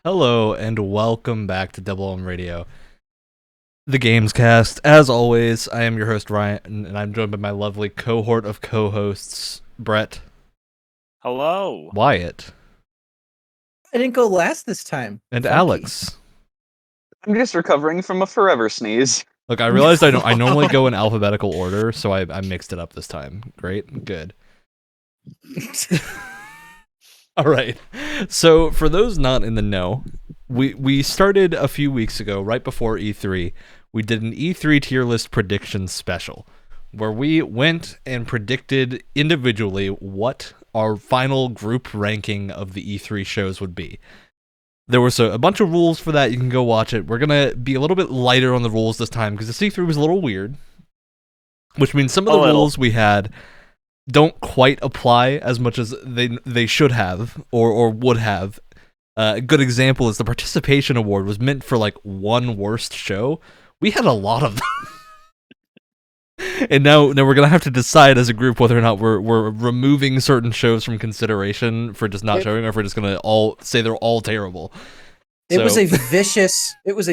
Hello and welcome back to Double M Radio, the Gamescast. As always, I am your host Ryan, and I'm joined by my lovely cohort of co-hosts, Brett, Hello. Wyatt, I didn't go last this time. and Funky. Alex. I'm just recovering from a forever sneeze. Look, I realized I normally go in alphabetical order, so I mixed it up this time. Great, good. All right. So, for those not in the know, we started a few weeks ago, right before E3. We did an E3 tier list prediction special, where we went and predicted individually what our final group ranking of the E3 shows would be. There was a bunch of rules for that. You can go watch it. We're going to be a little bit lighter on the rules this time, because the E3 was a little weird, which means some of the rules we had don't quite apply as much as they should have or would have. A good example is the participation award was meant for like one worst show. We had a lot of them. And now we're gonna have to decide as a group whether or not we're removing certain shows from consideration for just not showing, or if we're just gonna all say they're all terrible. It was a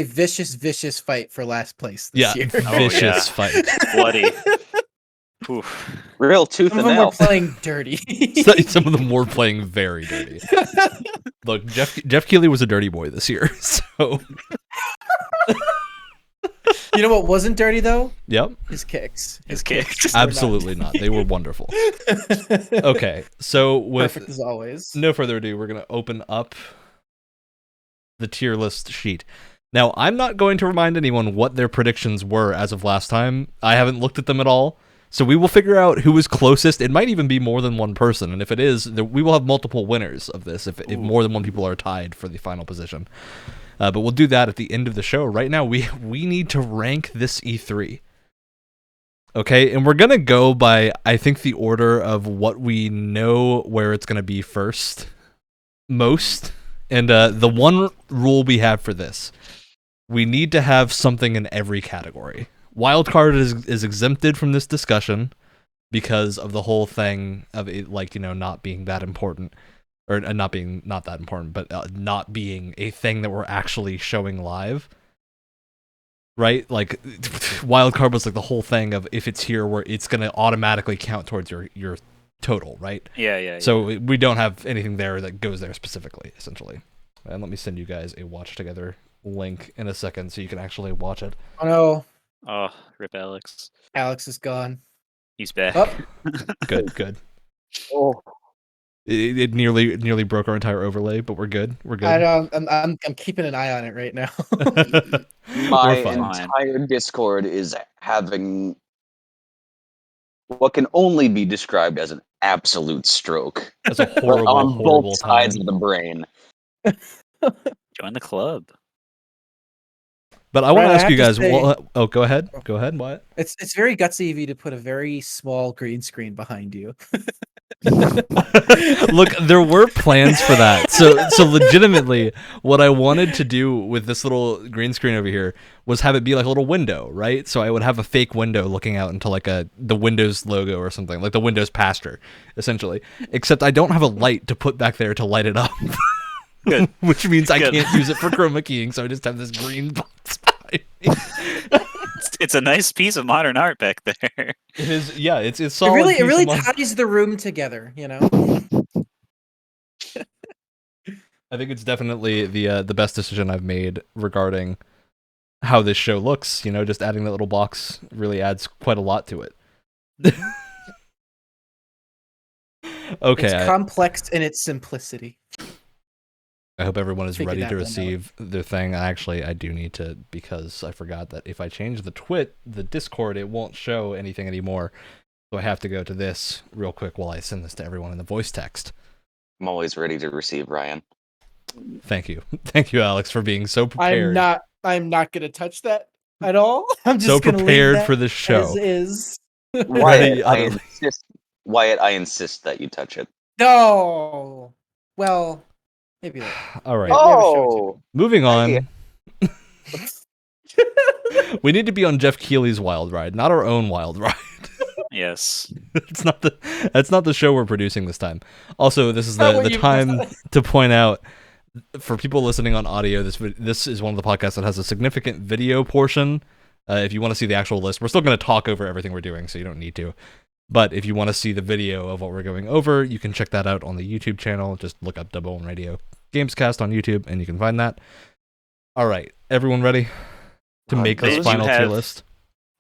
vicious fight for last place this year. Vicious fight. Bloody. Oof. Real tooth Some and of them nail. were playing dirty. Some of them were playing very dirty. Look, Jeff Keighley was a dirty boy this year, so. You know what wasn't dirty though? Yep. His kicks. His kicks. Absolutely not. They were wonderful. Okay, so with Perfect as always. no further ado, we're going to open up the tier list sheet. Now, I'm not going to remind anyone what their predictions were as of last time. I haven't looked at them at all. So we will figure out who is closest. It might even be more than one person. And if it is, we will have multiple winners of this if more than one people are tied for the final position. But we'll do that at the end of the show. Right now, we need to rank this E3. Okay, and we're going to go by, I think, the order of what we know where it's going to be first. Most. And the one rule we have for this, we need to have something in every category. Wildcard is exempted from this discussion because of the whole thing of it, like, you know, not being that important, or not that important, but not being a thing that we're actually showing live. Right? Like, wildcard was like the whole thing of if it's here, where it's going to automatically count towards your total, right? Yeah. So we don't have anything there that goes there specifically, essentially. And let me send you guys a watch together link in a second so you can actually watch it. Oh no. Oh, rip Alex. Alex is gone. He's back. Oh. Good. Oh, It nearly broke our entire overlay, but we're good. We're good. I know. I'm keeping an eye on it right now. my We're fine. entire Discord is having what can only be described as an absolute stroke. That's a But horrible, on horrible both sides time. of the brain. Join the club. But I want to Brad, I ask you have to guys. say- Go ahead. Go ahead. What? It's very gutsy of you to put a very small green screen behind you. Look, there were plans for that. So legitimately, what I wanted to do with this little green screen over here was have it be like a little window, right? So I would have a fake window looking out into like the Windows logo or something, like the Windows pasture, essentially. Except I don't have a light to put back there to light it up. Good. Which means I Good. can't use it for chroma keying, so I just have this green box behind me. It's a nice piece of modern art back there. It is, yeah. It's It solid. really ties the room together, you know. I think it's definitely the best decision I've made regarding how this show looks. You know, just adding that little box really adds quite a lot to it. Okay, It's complex in its simplicity. I hope everyone is Figured ready that to one out. receive their thing. Actually, I do need to, because I forgot that if I change the Discord, it won't show anything anymore. So I have to go to this real quick while I send this to everyone in the voice text. I'm always ready to receive Ryan. Thank you. Thank you, Alex, for being so prepared. I'm not gonna touch that at all. I'm just So gonna leave prepared that for this show. as is. Ready, Wyatt, I insist that you touch it. No. Well, maybe later. All right. We have a show Oh, Moving on. We need to be on Jeff Keighley's wild ride, not our own wild ride. Yes. That's not the show we're producing this time. Also, this is Not the what you- time to point out for people listening on audio, this is one of the podcasts that has a significant video portion. If you want to see the actual list, we're still going to talk over everything we're doing, so you don't need to. But if you want to see the video of what we're going over, you can check that out on the YouTube channel. Just look up Double One Radio Gamescast on YouTube, and you can find that. All right, everyone ready to make this final tier list?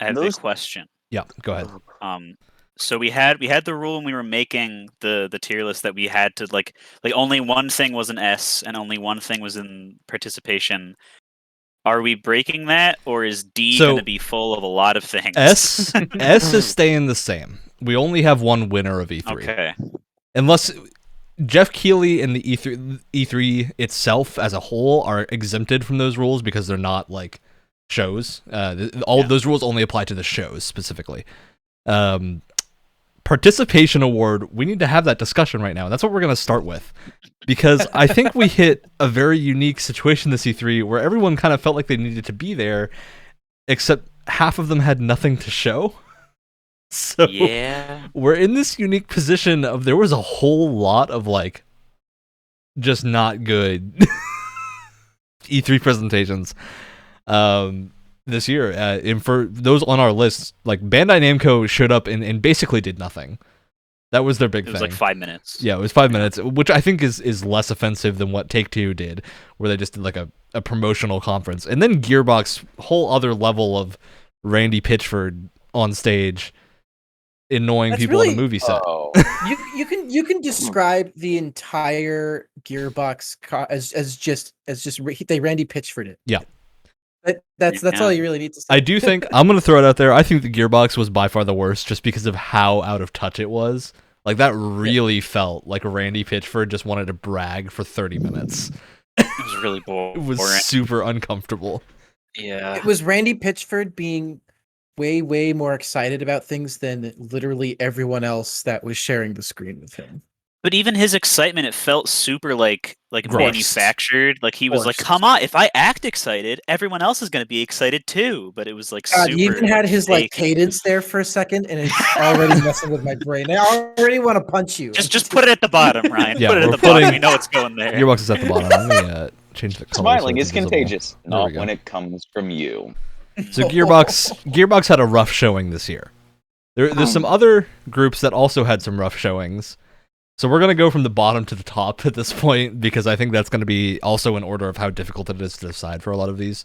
I have a question. Yeah, go ahead. So we had the rule when we were making the tier list that we had to like only one thing was an S and only one thing was in participation. Are we breaking that, or is D going to be full of a lot of things? S is staying the same. We only have one winner of E3. Okay. Unless Jeff Keighley and the E3 itself as a whole are exempted from those rules because they're not like shows. Those rules only apply to the shows specifically. Participation award, we need to have that discussion right now. That's what we're going to start with, because I think we hit a very unique situation this E3 where everyone kind of felt like they needed to be there, except half of them had nothing to show. So yeah, we're in this unique position of there was a whole lot of like just not good E3 presentations this year. And for those on our list, like Bandai Namco showed up and basically did nothing. That was their big thing. It was like 5 minutes. Yeah, it was 5 minutes, which I think is less offensive than what Take-Two did, where they just did like a promotional conference. And then Gearbox, whole other level of Randy Pitchford on stage annoying That's people really, on a movie set. You can describe the entire Gearbox as just they Randy Pitchford it. Yeah. That's all you really need to say. I do think, I'm going to throw it out there, I think the Gearbox was by far the worst just because of how out of touch it was. Like, that really felt like Randy Pitchford just wanted to brag for 30 minutes. It was really boring. It was super uncomfortable. Yeah. It was Randy Pitchford being way, way more excited about things than literally everyone else that was sharing the screen with him. But even his excitement, it felt super like Gross. manufactured. Like he was like, "Come on, if I act excited, everyone else is going to be excited too." But it was like super. He even had his fake. like cadence there for a second, and it's already messing with my brain. I already want to punch you. Just put it at the bottom, Ryan. Yeah, put it at we're the bottom. putting- We know it's going there. Gearbox is at the bottom. Let me change the color. Smiling so is it's visible. contagious, There we not go. when it comes from you. So Gearbox had a rough showing this year. There's some other groups that also had some rough showings. So we're going to go from the bottom to the top at this point, because I think that's going to be also in order of how difficult it is to decide for a lot of these.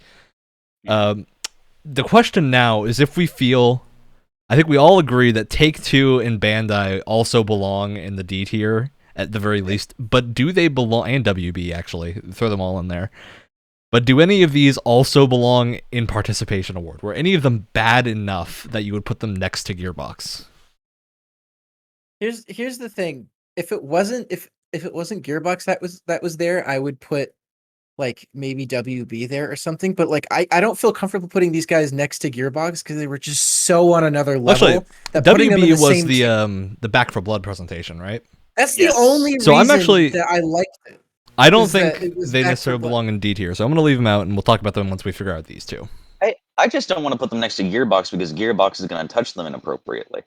The question now is if we feel... I think we all agree that Take-Two and Bandai also belong in the D tier, at the very least. But do they belong... And WB, actually. Throw them all in there. But do any of these also belong in Participation Award? Were any of them bad enough that you would put them next to Gearbox? Here's the thing. If it wasn't Gearbox that was there, I would put like maybe WB there or something. But like I don't feel comfortable putting these guys next to Gearbox because they were just so on another level. Actually, that putting them in WB was same the Back for Blood presentation, right? That's the Yes. only So reason I'm actually- that I liked it. I don't was that think it was they Back 4 necessarily Blood. belong in D tier, so I'm going to leave them out, and we'll talk about them once we figure out these two. I just don't want to put them next to Gearbox because Gearbox is going to touch them inappropriately.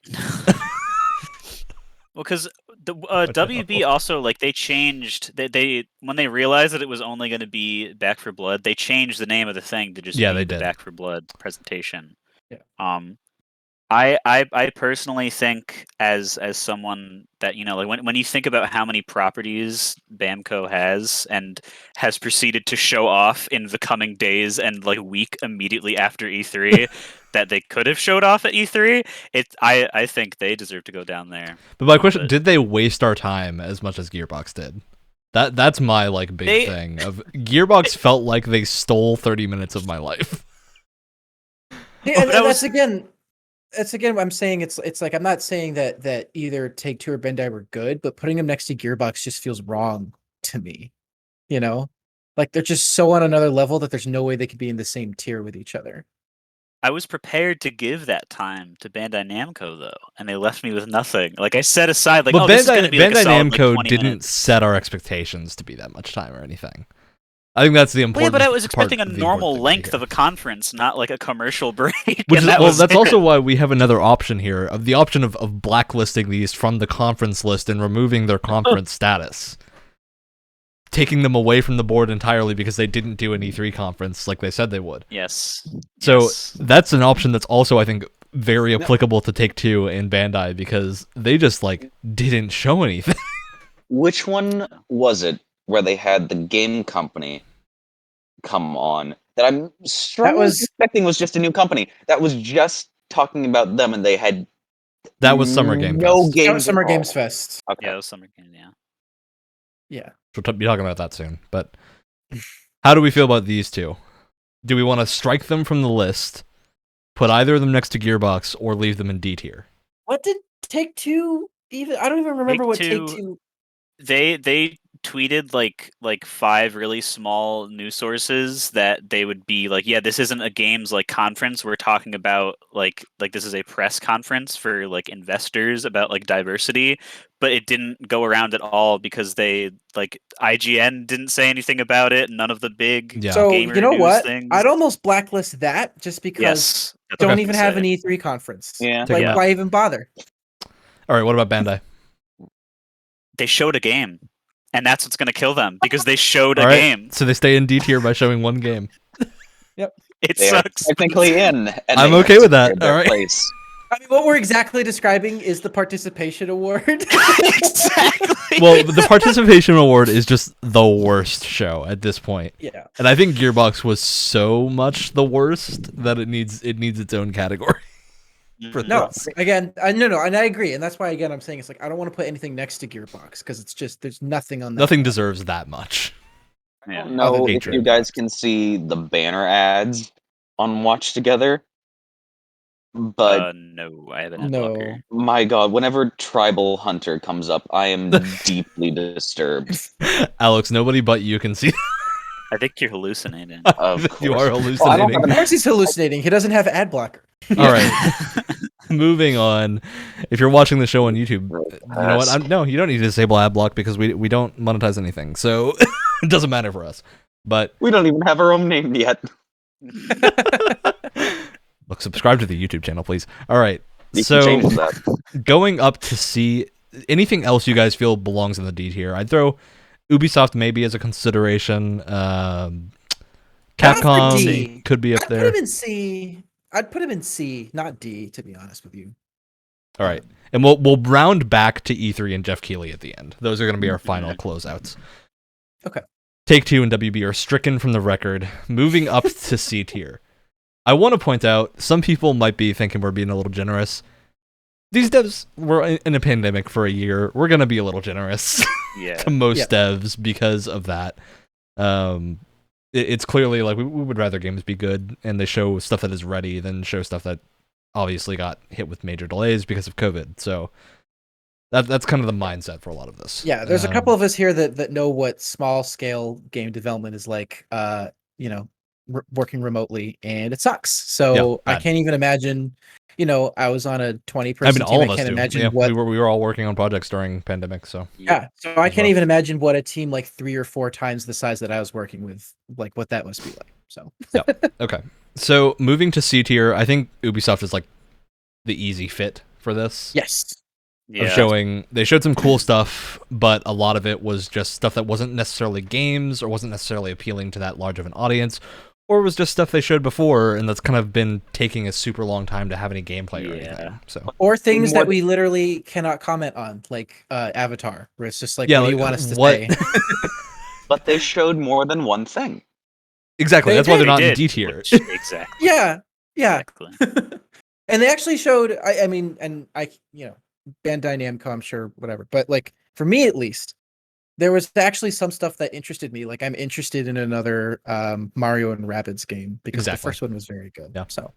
Well, because the WB also like they changed they when they realized that it was only going to be Back for Blood, they changed the name of the thing to just Yeah, be they the did. Back for Blood presentation. Yeah. I personally think as someone that like when you think about how many properties Bamco has and has proceeded to show off in the coming days and like week immediately after E3 that they could have showed off at E3, I think they deserve to go down there. But my question, did they waste our time as much as Gearbox did? That's my like big thing. Of Gearbox felt like they stole 30 minutes of my life. Yeah, that that's again what I'm saying. It's like I'm not saying that either Take-Two or Bandai were good, but putting them next to Gearbox just feels wrong to me. You know, like they're just so on another level that there's no way they could be in the same tier with each other. I was prepared to give that time to Bandai Namco though, and they left me with nothing. Like I set aside, like, But this is going to be like a Bandai solid, Namco 20 didn't minutes. set our expectations to be that much time or anything. I think that's the Well, yeah, important. but I was part expecting a of the normal important thing length here. of a conference, not like a commercial break. Which and is, was that's it. also why we have another option here of the option of blacklisting these from the conference list and removing their conference status. taking them away from the board entirely because they didn't do an E3 conference like they said they would. Yes. So Yes. that's an option that's also, I think, very applicable to Take-Two and Bandai because they just like didn't show anything. Which one was it where they had the game company come on that I'm strongly was- suspecting was just a new company that was just talking about them, and they had That was Summer Game no Fest. games. That was Summer at all. Games Fest. Okay. Yeah, it was Summer Game, yeah. Yeah. We'll be talking about that soon. But how do we feel about these two? Do we want to strike them from the list, put either of them next to Gearbox, or leave them in D tier? What did Take-Two even? I don't even remember what Take-Two- Take-Two. They tweeted like 5 really small news sources that they would be like, yeah, this isn't a games like conference. We're talking about like this is a press conference for like investors about like diversity, but it didn't go around at all because they like IGN didn't say anything about it. None of the big Yeah. So gamer you know news what? things. I'd almost blacklist that just because Yes, that's what don't I was even gonna have say. an E3 conference. Yeah. Take Like, them out. why even bother? All right, what about Bandai? They showed a game, and that's what's gonna kill them because they showed All a right, game. so they stay in D tier by showing one game. It They are sucks. technically in. And I'm they okay have with that, secured their alright. place. I mean, what we're exactly describing is the participation award. Exactly. Well, the participation award is just the worst show at this point. Yeah. And I think Gearbox was so much the worst that it needs its own category. for Mhm. No, this. again, no, and I agree, and that's why again I'm saying it's like I don't want to put anything next to Gearbox because it's just there's nothing on that. Nothing level. deserves that much. I Yeah. don't know Other if than you guys Gearbox. can see the banner ads on Watch Together, but No, I haven't. No. my god, whenever Tribal Hunter comes up, I am deeply disturbed. Alex, nobody but you can see. I think you're hallucinating. Of You course. are Well, I don't hallucinating. have Of an course he's hallucinating. He doesn't have ad blocker. All right. Moving on. If you're watching the show on YouTube, you know what? No, you don't need to disable ad block because we don't monetize anything, so it doesn't matter for us. But We don't even have our own name yet. look, subscribe to the YouTube channel, please. All right. You can So change that. going up to C, anything else you guys feel belongs in the D tier? I'd throw Ubisoft maybe as a consideration. Capcom D. could be up I'd there. put him in C. I'd put him in C, not D, to be honest with you. All right, and we'll round back to E3 and Jeff Keighley at the end. Those are going to be our final closeouts. Okay. Take-Two and WB are stricken from the record. Moving up to C tier. I want to point out some people might be thinking we're being a little generous. These devs were in a pandemic for a year. We're going to be a little generous Yeah. to most Yep. devs because of that. It's clearly like we would rather games be good and they show stuff that is ready than show stuff that obviously got hit with major delays because of COVID. So that's kind of the mindset for a lot of this. Yeah, there's a couple of us here that know what small scale game development is like. Working remotely, and it sucks. So Yeah, I bad. can't even imagine. I was on a 20 I person mean, team. all I of us can't do. imagine Yeah, what. we were all working on projects during pandemic. So Yeah, so I It's can't rough. even imagine what a team like 3 or 4 times the size that I was working with, like what that must be like. So okay. So moving to C tier, I think Ubisoft is like the easy fit for this. yes, Of showing they showed some cool stuff, but a lot of it was just stuff that wasn't necessarily games or wasn't necessarily appealing to that large of an audience, or was just stuff they showed before and that's kind of been taking a super long time to have any gameplay or Yeah. anything. So or things More- that we literally cannot comment on, like Avatar, where it's just like, Yeah, what do you like, want us to what- say? But they showed more than one thing. exactly, They that's why they're did, not in did, D tier. which- exactly. Yeah, Exactly. and they actually showed. I mean, and Bandai Namco, I'm sure, whatever. But like for me, at least, there was actually some stuff that interested me. Like I'm interested in another Mario and Rabbids game because the Exactly. first one was very good. Yeah. So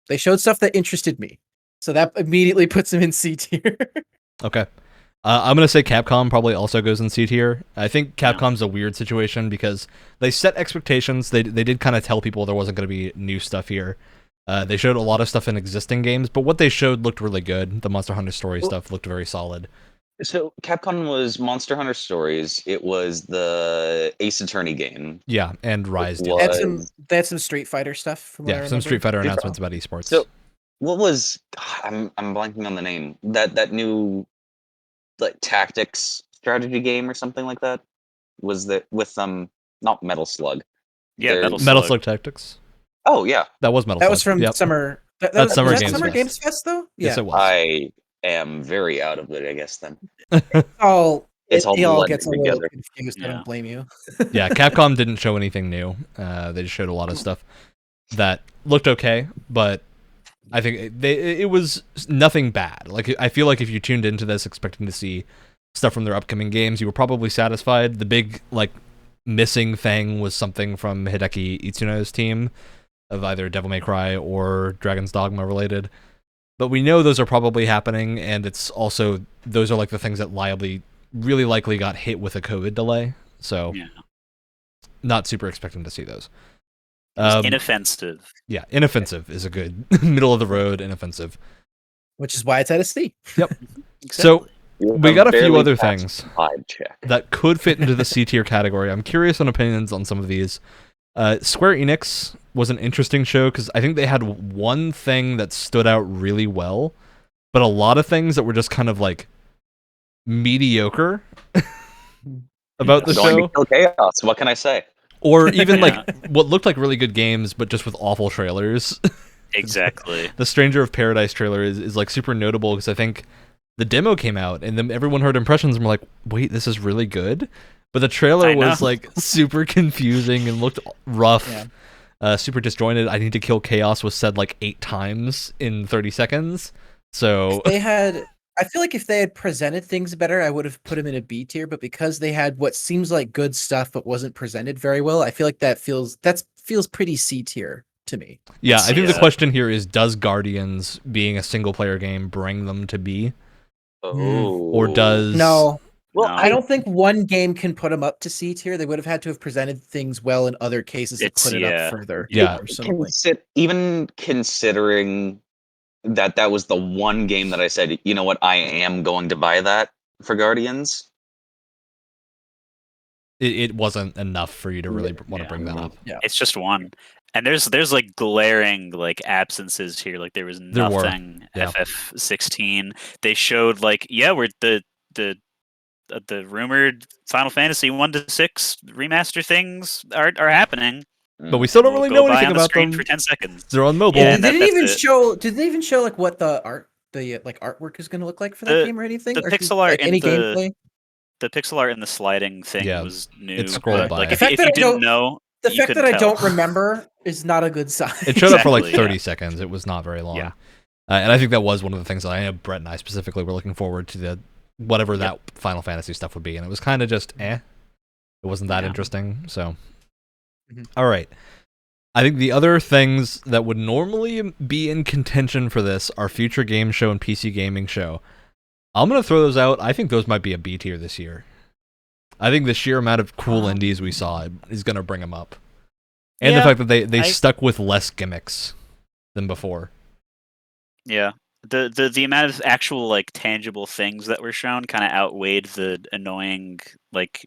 they showed stuff that interested me. So that immediately puts them in C tier. Okay. I'm going to say Capcom probably also goes in C tier. I think Yeah. Capcom's a weird situation because they set expectations. They did kind of tell people there wasn't going to be new stuff here. They showed a lot of stuff in existing games, but what they showed looked really good. The Monster Hunter Story Well- stuff looked very solid. So Capcom was Monster Hunter Stories. It was the Ace Attorney game. Yeah, and Rise What? DLC. They had some Street Fighter stuff. From what I Yeah, some remember. Street Fighter Different. announcements about esports. So what was I'm blanking on the name. That new like tactics strategy game or something like that. Was that with not Metal Slug? Yeah, Metal There's- Metal Slug. Slug Tactics. Oh yeah, That was Metal That Slug. was from Yep. Summer. That That's was, Summer was that Games Summer Fest. Games Fest though. Yeah. Yes, it was. I am very out of it. I guess then It it's all all blending gets a little together. confused. I Yeah. don't blame you. Yeah, Capcom didn't show anything new. They just showed a lot of stuff that looked okay, but I think it was nothing bad. Like, I feel like if you tuned into this expecting to see stuff from their upcoming games, you were probably satisfied. The big missing thing was something from Hideki Itsuno's team of either Devil May Cry or Dragon's Dogma related. But we know those are probably happening, and it's also those are the things that really likely got hit with a COVID delay. So Yeah. not super expecting to see those. It was inoffensive. Yeah, inoffensive is a good middle of the road inoffensive. Which is why it's at a C. So we got a few Barely other passed things the vibe check. that could fit into the C tier category. I'm curious on opinions on some of these. Square Enix was an interesting show because I think they had one thing that stood out really well, but a lot of things that were just kind of mediocre about the Going show. to kill chaos. What can I say? Or even Yeah. what looked like really good games, but just with awful trailers. Exactly. The Stranger of Paradise trailer is super notable because I think the demo came out and then everyone heard impressions and were like, wait, this is really good? But the trailer I know. was super confusing and looked rough, Yeah. super disjointed. I need to kill chaos was said 8 times in 30 seconds. So I feel like if they had presented things better, I would have put them in a B tier. But because they had what seems like good stuff but wasn't presented very well, I feel like that feels pretty C tier to me. yeah, I think the Yeah. question here is, does Guardians being a single player game bring them to B? Oh, Or does No, Well, No. I don't think one game can put them up to C tier. They would have had to have presented things well in other cases to It's- put it yeah. up further. Yeah. Personally. even considering that was the one game that I said, you know what, I am going to buy that for Guardians. it wasn't enough for you to really want to Yeah. bring that up? It's just one. And there's glaring absences here. There was There were, nothing yeah. FF16. They showed we're the rumored Final Fantasy 1 to 6 remaster things are happening. But we still don't We'll really go know by anything on the about screen them. for 10 seconds. They're on mobile. Yeah, Did they that's even it. show? Did they even show what the artwork is going to look like for that The- game or anything? the Or pixel art in any the- gameplay? The pixel art and the sliding thing Yeah, was new. it scrolled but, by. if, The fact if that you I didn't don't- know, The you fact couldn't that I tell. don't remember is not a good sign. It showed up for Exactly, 30 yeah. seconds. It was not very long. Yeah. And I think that was one of the things that I know Brett and I specifically were looking forward to, whatever that Final Fantasy stuff would be. And it was kind of just It wasn't that Yeah. interesting. So, Mhm. All right. I think the other things that would normally be in contention for this are future game show and PC gaming show. I'm going to throw those out. I think those might be a B tier this year. I think the sheer amount of cool indies we saw is going to bring them up. And the Yeah, fact that they I- stuck with less gimmicks than before. Yeah. The amount of actual tangible things that were shown kind of outweighed the annoying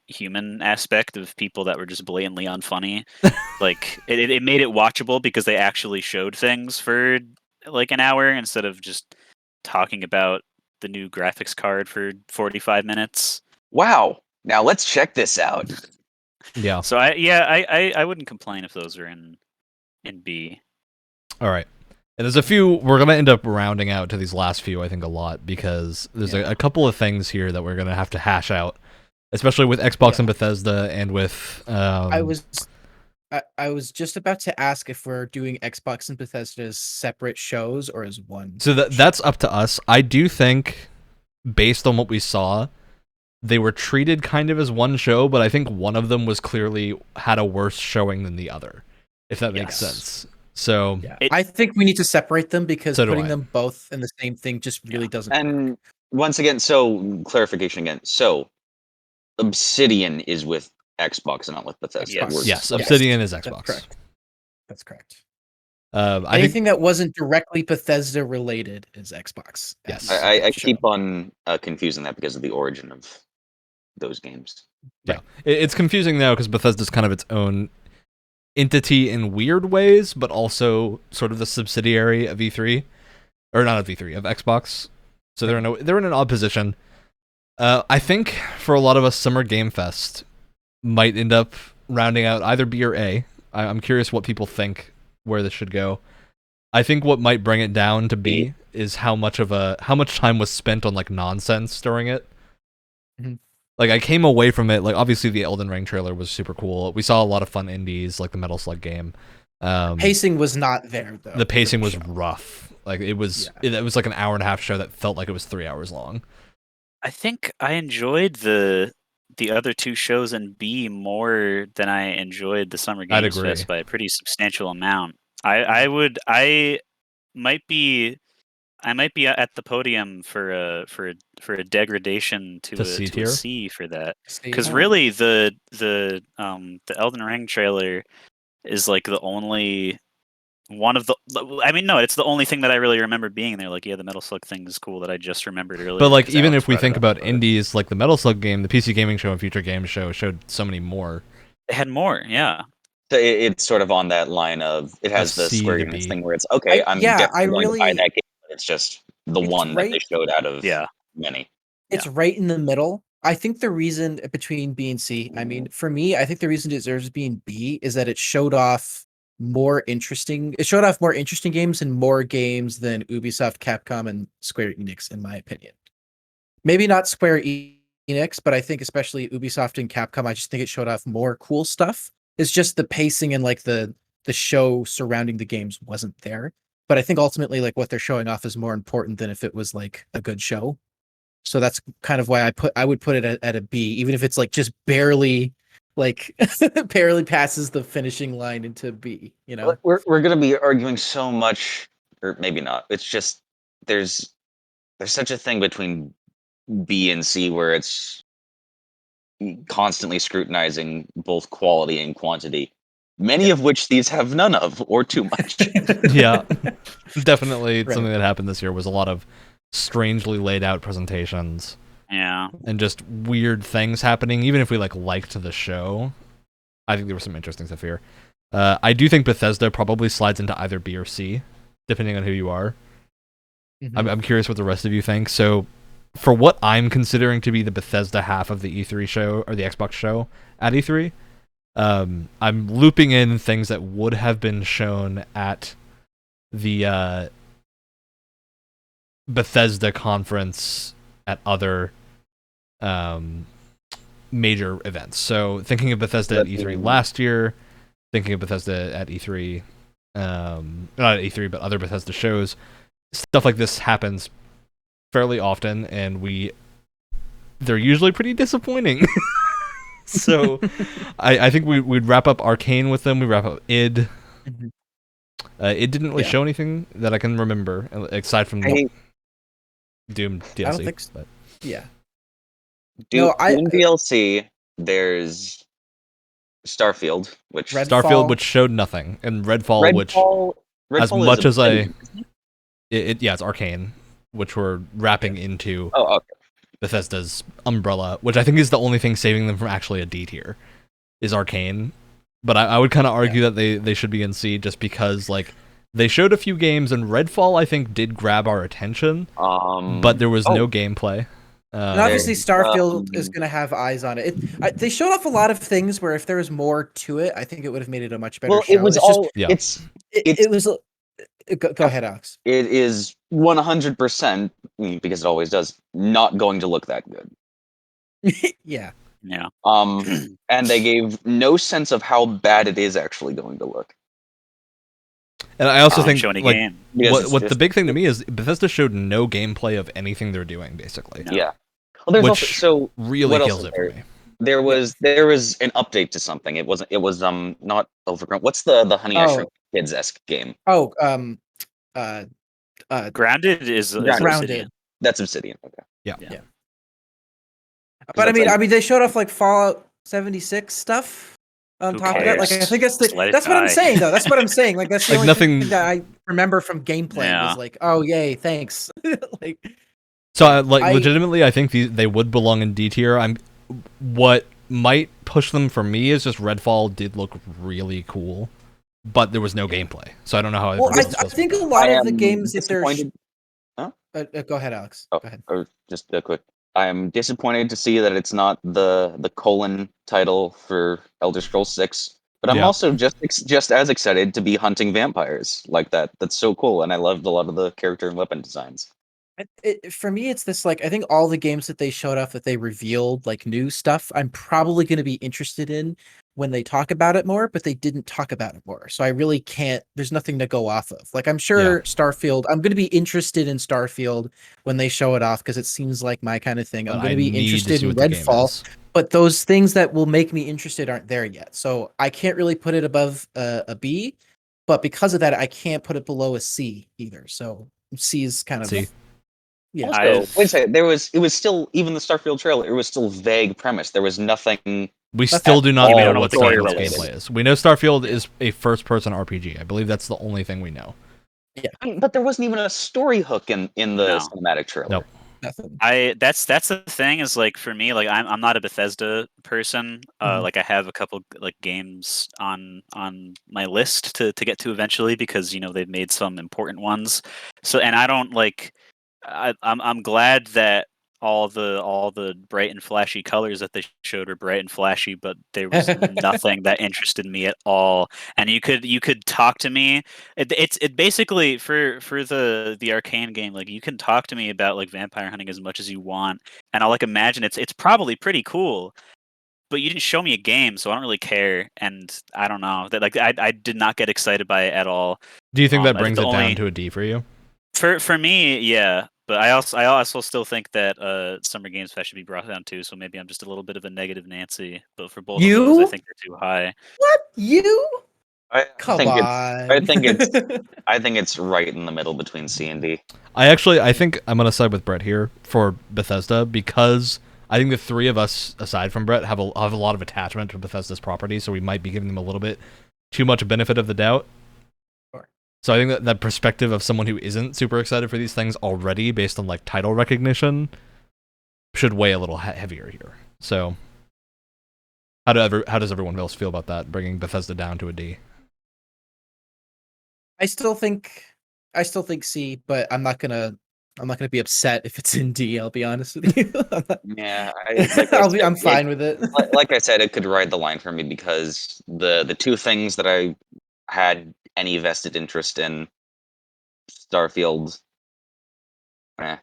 human aspect of people that were just blatantly unfunny. It made it watchable because they actually showed things for an hour instead of just talking about the new graphics card for 45 minutes. Wow. Now let's check this out. Yeah. So I wouldn't complain if those are in B. All right. And there's a few, we're going to end up rounding out to these last few, I think, a lot, because there's a couple of things here that we're going to have to hash out, especially with Xbox and Bethesda and with... I was just about to ask if we're doing Xbox and Bethesda as separate shows or as one. So that's up to us. I do think, based on what we saw, they were treated kind of as one show, but I think one of them was clearly had a worse showing than the other, if that makes Yes. sense. So Yeah. I think we need to separate them because So do putting I. them both in the same thing just really doesn't work. And once again, so clarification again. So Obsidian is with Xbox and not with Bethesda. Yes. We're- yes, Yes. Obsidian is That's Xbox. correct. That's correct. I think Anything that wasn't directly Bethesda related is Xbox. Yes. as I that show. keep on confusing that because of the origin of those games. it's confusing now because Bethesda's kind of its own entity in weird ways, but also sort of the subsidiary of E3, or not of E3, of Xbox. So they're in an odd position. I think for a lot of us, Summer Game Fest might end up rounding out either B or A. I'm curious what people think where this should go. I think what might bring it down to B is how much time was spent on like nonsense during it. Mhm. Like I came away from it like obviously the Elden Ring trailer was super cool. We saw a lot of fun indies like the Metal Slug game. Pacing was not there though. The pacing was show. rough. Like it was like an hour and a half show that felt like it was 3 hours long. I think I enjoyed the other two shows in B more than I enjoyed the Summer I'd Games agree. Fest by a pretty substantial amount. I might be at the podium for a degradation to C a tier? C for that. See, Because really the Elden Ring trailer is like the only one of the. I mean, no, it's the only thing that I really remember being there. Like, yeah, the Metal Slug thing is cool that I just remembered earlier. But like 'cause even Alex if we brought it think up, about but indies like the Metal Slug game, the PC Gaming Show and Future Games Show showed so many more. they had more, yeah. So it's sort of on that line of it has the C Square to Enix B. thing where it's okay. I'm definitely going to buy that game, but it's just the It's one that they right- showed out of Yeah. many. It's right in the middle. I think the reason between B and C, I mean, for me, I think the reason it deserves being B is that it showed off more interesting games and more games than Ubisoft, Capcom, and Square Enix, in my opinion. Maybe not Square Enix, but I think especially Ubisoft and Capcom, I just think it showed off more cool stuff. It's just the pacing and like the show surrounding the games wasn't there. But I think ultimately like what they're showing off is more important than if it was like a good show. So that's kind of why I would put it at a B, even if it's like just barely like barely passes the finishing line into B, you know? We're going to be arguing so much, or maybe not. It's just there's such a thing between B and C where it's constantly scrutinizing both quality and quantity. Many of which these have none of, or too much. Yeah. Definitely Right. something that happened this year was a lot of strangely laid out presentations Yeah. and just weird things happening. Even if we liked the show, I think there was some interesting stuff here. I do think Bethesda probably slides into either B or C, depending on who you are. Mhm. I'm curious what the rest of you think. So, for what I'm considering to be the Bethesda half of the E3 show or the Xbox show at E3, I'm looping in things that would have been shown at the Bethesda conference at other major events. So thinking of Bethesda at E3 last year, thinking of Bethesda at E3, not at E3 but other Bethesda shows, stuff like this happens fairly often, and they're usually pretty disappointing. So I think we'd wrap up Arcane with them. We wrap up id. Mhm. It didn't really show anything that I can remember aside from Doom DLC. I don't think so. But Yeah. Doom I DLC, there's Starfield, which Starfield, which showed nothing, and Redfall, which as Redfall much is as it's Arcane, which we're wrapping into Bethesda's umbrella, which I think is the only thing saving them from actually a D tier, is Arcane. But I would kind of argue that they should be in C just because they showed a few games, and Redfall I think did grab our attention, but there was no gameplay. And obviously, Starfield is going to have eyes on it. They showed off a lot of things where if there was more to it, I think it would have made it a much better show. It was it was. Go ahead, Alex. It is 100%, because it always does, not going to look that good. Yeah. Yeah. And they gave no sense of how bad it is actually going to look. And I also think what the big thing to me is Bethesda showed no gameplay of anything they're doing, basically. No. Yeah. Well, there's which also really kills it for me. There was an update to something. It was not Overgrown. What's the Honey I Shrunk Kids-esque game? Grounded is Obsidian. That's Obsidian. Okay. Yeah. But I mean, they showed off Fallout 76 stuff on top of that. I think that's what I'm saying, though. That's what I'm saying. That's the only thing that I remember from gameplay was oh yay, thanks. So legitimately, I think they would belong in D tier. What might push them for me is just Redfall did look really cool, but there was no gameplay, so I don't know how. Well, I think a lot of the games that they're. Huh? Go ahead, Alex. Oh, go ahead. or just a quick. I'm disappointed to see that it's not the colon title for Elder Scrolls 6, but I'm Yeah. also just as excited to be hunting vampires like that. That's so cool, and I loved a lot of the character and weapon designs. For me, it's this like I think all the games that they showed off that they revealed like new stuff, I'm probably going to be interested in when they talk about it more, but they didn't talk about it more. So I really can't, there's nothing to go off of. Like I'm sure Starfield, I'm going to be interested in Starfield when they show it off because it seems like my kind of thing. I'm But going I to be need to interested see in what the game Redfall, is. but those things that will make me interested aren't there yet. So I can't really put it above a B, but because of that, I can't put it below a C either. So C is kind of See, yeah. Also, wait a second. It was still, even the Starfield trailer, it was still vague premise. There was nothing. we still do not Yeah, we know don't know what what the game Starfield's is. gameplay is. We know Starfield is a first-person RPG. I believe that's the only thing we know. But there wasn't even a story hook in the No. cinematic trailer. Nope. Nothing. That's the thing is like for me like I'm not a Bethesda person. Mhm. Like I have a couple like games on my list to get to eventually because they've made some important ones. So and I don't like I'm glad that all the bright and flashy colors that they showed were bright and flashy, but there was nothing that interested me at all. And you could talk to me. It basically for the Arcane game, like you can talk to me about like vampire hunting as much as you want, and I'll like imagine it's probably pretty cool. But you didn't show me a game, so I don't really care. And I don't know that like I did not get excited by it at all. Do you think that I think brings the it down only to a D for you? for me, yeah. But I also still think that Summer Games Fest should be brought down too. So maybe I'm just a little bit of a negative Nancy. But for both of those, I You? think they're too high. What? You? I Come think it's. on. I think it's. I think it's right in the middle between C and D. I think I'm gonna side with Brett here for Bethesda because I think the three of us, aside from Brett, have a lot of attachment to Bethesda's property, so we might be giving them a little bit too much benefit of the doubt. Sure. So I think that perspective of someone who isn't super excited for these things already, based on like title recognition, should weigh a little heavier here. So how does everyone else feel about that, bringing Bethesda down to a D? I still think C, but I'm not gonna be upset if it's in D. I'll be honest with you. Yeah, I'm fine with it. Like I said, it could ride the line for me because the two things that I had any vested interest in, Starfield, eh,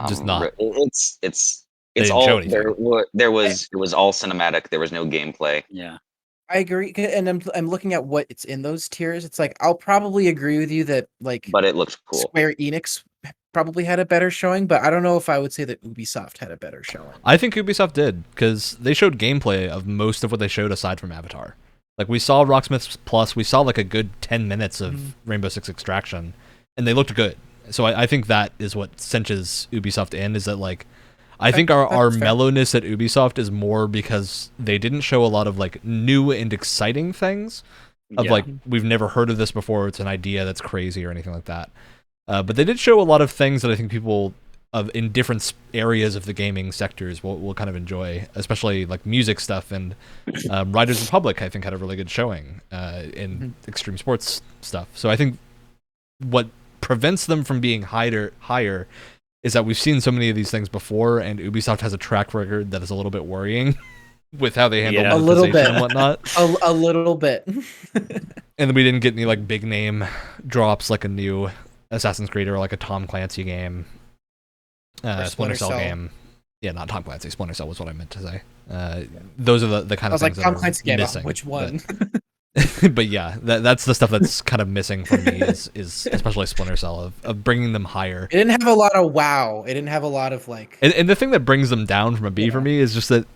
Just not. it's They didn't show all anything. there was it was all cinematic. There was no gameplay. Yeah. I agree, and I'm looking at what it's in those tiers. It's like I'll probably agree with you that like But it looked cool. Square Enix probably had a better showing, but I don't know if I would say that Ubisoft had a better showing. I think Ubisoft did, because they showed gameplay of most of what they showed aside from Avatar. Like, we saw Rocksmith Plus, we saw like a good 10 minutes of Rainbow Six Extraction, and they looked good. So I think that is what cinches Ubisoft in, is that like, I think our That's fair. mellowness at Ubisoft is more because they didn't show a lot of like new and exciting things. Of Yeah. like, we've never heard of this before, it's an idea that's crazy or anything like that. But they did show a lot of things that I think people in different areas of the gaming sectors will kind of enjoy, especially like music stuff. And Riders Republic, I think, had a really good showing in extreme sports stuff. So I think what prevents them from being higher is that we've seen so many of these things before, and Ubisoft has a track record that is a little bit worrying with how they handle Yeah. A little monetization bit. and whatnot. A little bit. And then we didn't get any like big name drops like a new Assassin's Creed or like a Tom Clancy game, Or Splinter Cell Cell. game. Yeah, not Tom Clancy. Splinter Cell was what I meant to say. Those are the kind I of was like, things Tom that are Clancy game. missing. Which one? But yeah, that's the stuff that's kind of missing for me is especially Splinter Cell of bringing them higher. It didn't have a lot of wow. It didn't have a lot of like. And the thing that brings them down from a B for me is just that